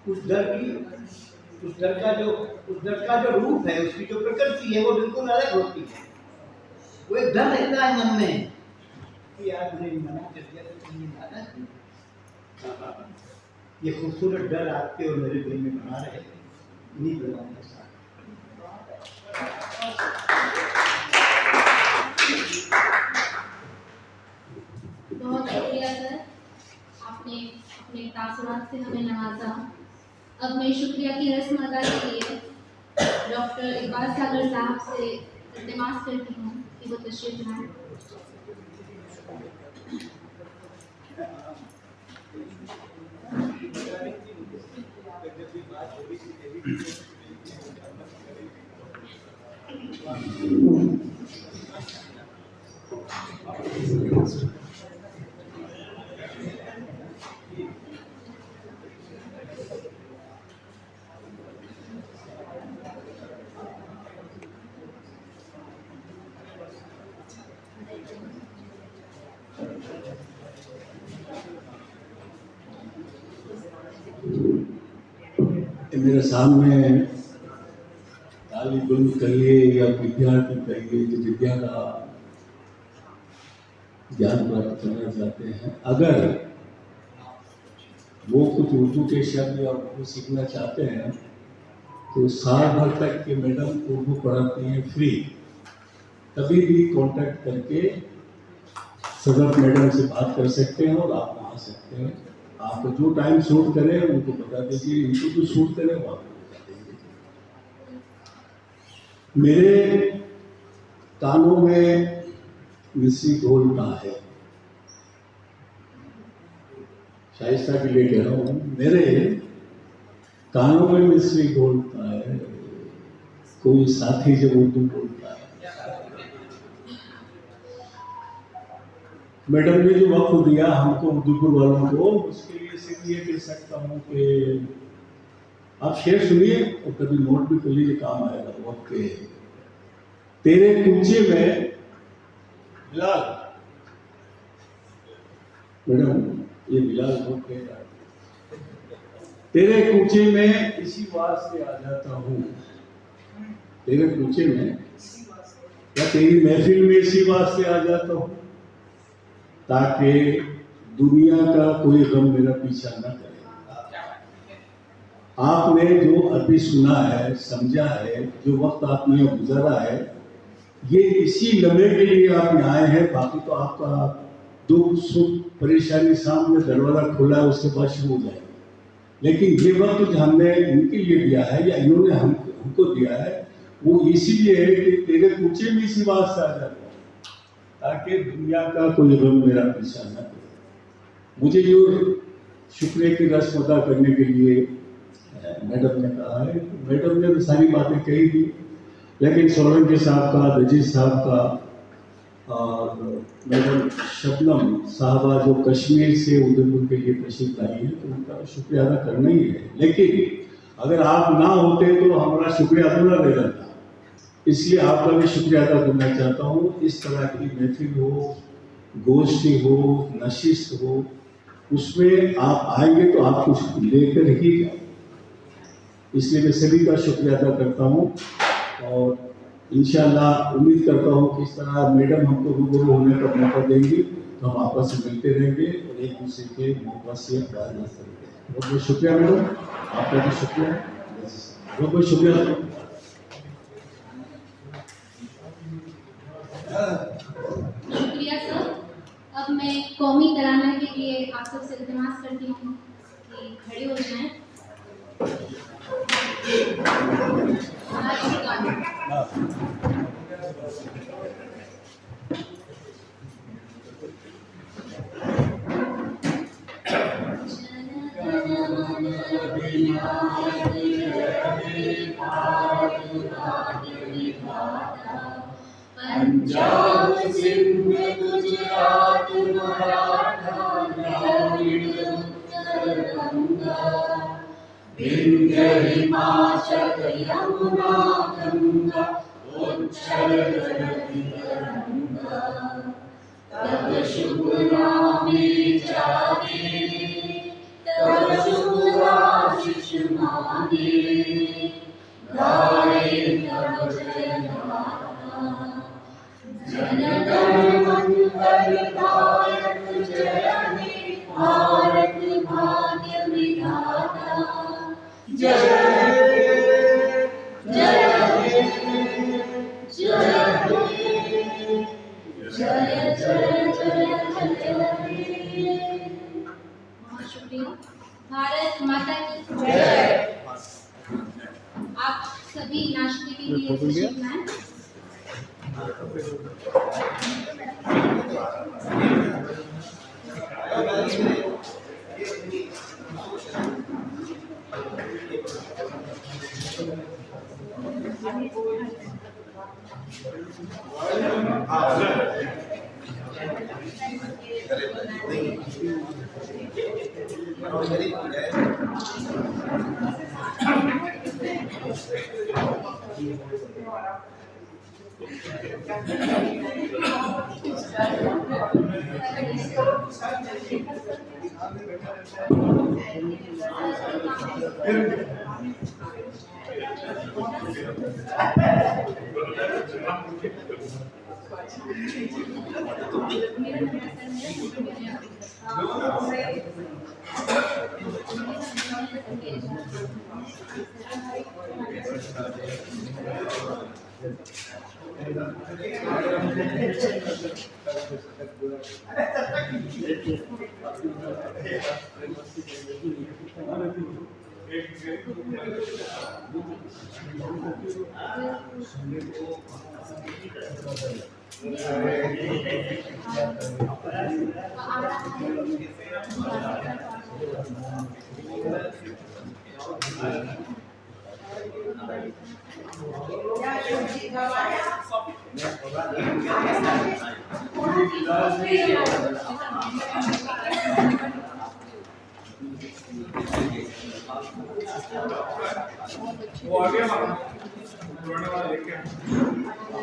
उस डर का जो रूप है, उसकी जो प्रकृति है, वो बिल्कुल अलग होती है। वो एक डर रहता है मन में कि यार मुझे मना कर दिया तो तुमने माना क्यों? ये खूबसूरत डर आपके और मेरे दिल में बना रहे, इन्हीं दुआओं के साथ। बहुत शुक्रिया सर, आपने अपने तासुरात से हमें नवाजा। अब मैं शुक्रिया की रस्म अदा के लिए डॉक्टर इकबाल सागर साहब से इल्तिमास करती हूँ कि वो तशरीफ लाएं। मेरे सामने तालिब इल्म कहिए या विद्यार्थी कहिए जो विद्या का ज्ञान प्राप्त करना चाहते हैं, अगर वो कुछ उर्दू के शब्द और उर्दू सीखना चाहते हैं तो साल भर तक के मैडम उर्दू पढ़ाती हैं फ्री। कभी भी कांटेक्ट करके सदर मैडम से बात कर सकते हैं और आप आ सकते हैं। आपको जो टाइम सूट करे उनको बता दीजिए, इनको जो सूट करे वो आपको बता देंगे। मेरे कानों में मिस्री ढोल का है, शाइस्ता के लिए कह रहा हूँ, मेरे कानों में मिस्री ढोल का है। कोई साथी जब उर्दू बोलता है, मैडम ने जो वक्त दिया हमको उर्दूपुर वालों को, उसके लिए सिर्फ ये कह सकता हूँ कि आप शेर सुनिए और कभी नोट भी कर लीजिए, काम आएगा। वक्त के तेरे कूचे में बिलाल, मैडम ये बिलाल नोट कह रहा है, तेरे कूचे में इसी वास्ते आ जाता हूँ, तेरे कूचे में या तेरी महफिल में इसी वास्ते आ जाता हूँ ताकि दुनिया का कोई गम मेरा पीछा न करे। आपने जो अभी सुना है, समझा है, जो वक्त आपने गुजारा है, ये इसी लम्हे के लिए आप यहाँ आए हैं। बाकी तो आपका दुख सुख परेशानी सामने दरवाजा खुला है, उसके बाद शुरू हो जाएगा। लेकिन ये वक्त जो हमने इनके लिए दिया है या इन्होंने हमको दिया है, वो इसीलिए है कि तेरे पूछे में इसी बात से आ जाता है ताकि दुनिया का कोई गम मेरा पीछा न करे। मुझे जो शुक्रिया की रस्म अदा करने के लिए मैडम ने कहा है, मैडम ने तो सारी बातें कही थी, लेकिन सोलंकी साहब का, रजीज साहब का और मैडम शबनम साहबा जो कश्मीर से उधमपुर के लिए तशरीफ लाई है, तो उनका शुक्रिया अदा करना ही है। लेकिन अगर आप ना होते तो हमारा शुक्रिया अधूरा रह जाता, इसलिए आपका भी शुक्रिया अदा करना चाहता हूँ। इस तरह की महफिल हो, गोष्ठी हो, नशिस्त हो, उसमें आप आएंगे तो आप कुछ लेकर ही जाए, इसलिए मैं सभी का शुक्रिया अदा करता हूँ। और इंशाल्लाह उम्मीद करता हूँ कि इस तरह मैडम हमको रूबरू होने का मौका देंगी तो हम आपस में मिलते रहेंगे और एक दूसरे के मोहब्बत से प्यार न करेंगे। बहुत बहुत शुक्रिया मैडम, आपका भी शुक्रिया, बहुत बहुत शुक्रिया। शुक्रिया सर। अब मैं कौमी तराना के लिए आप सबसे इल्तिमास करती हूँ कि खड़े हो जाएं। राष्ट्रीय गान। पंजाब सिंध गुजरात मराठा गरिमा जग यमुना गंगा उच्चल जलधि तरंगा तब शुभ नामे जागे तब शुभ आशीष मांगे गाए तब जय गाथा जन गण मंगलदायक जय हे भारत भाग्य विधाता जय जय जय जय जय जय बहुत शुक्रिया। भारत माता की जय। आप सभी नाश्ते के लिए तशरीफ लाएं। वो आ गया पुराने वाला लेके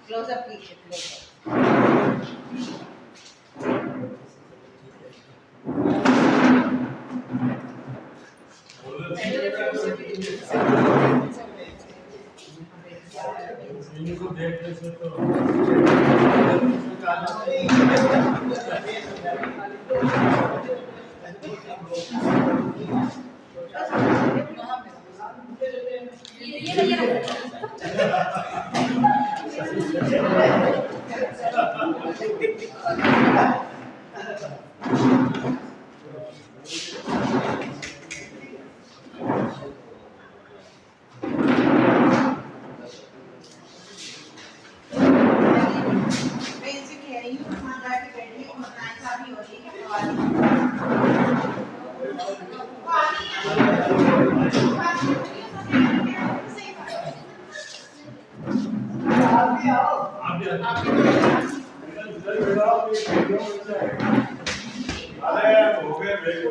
क्लोजअप कीजिए क्लोजअप अरे हो गए ब्रेक।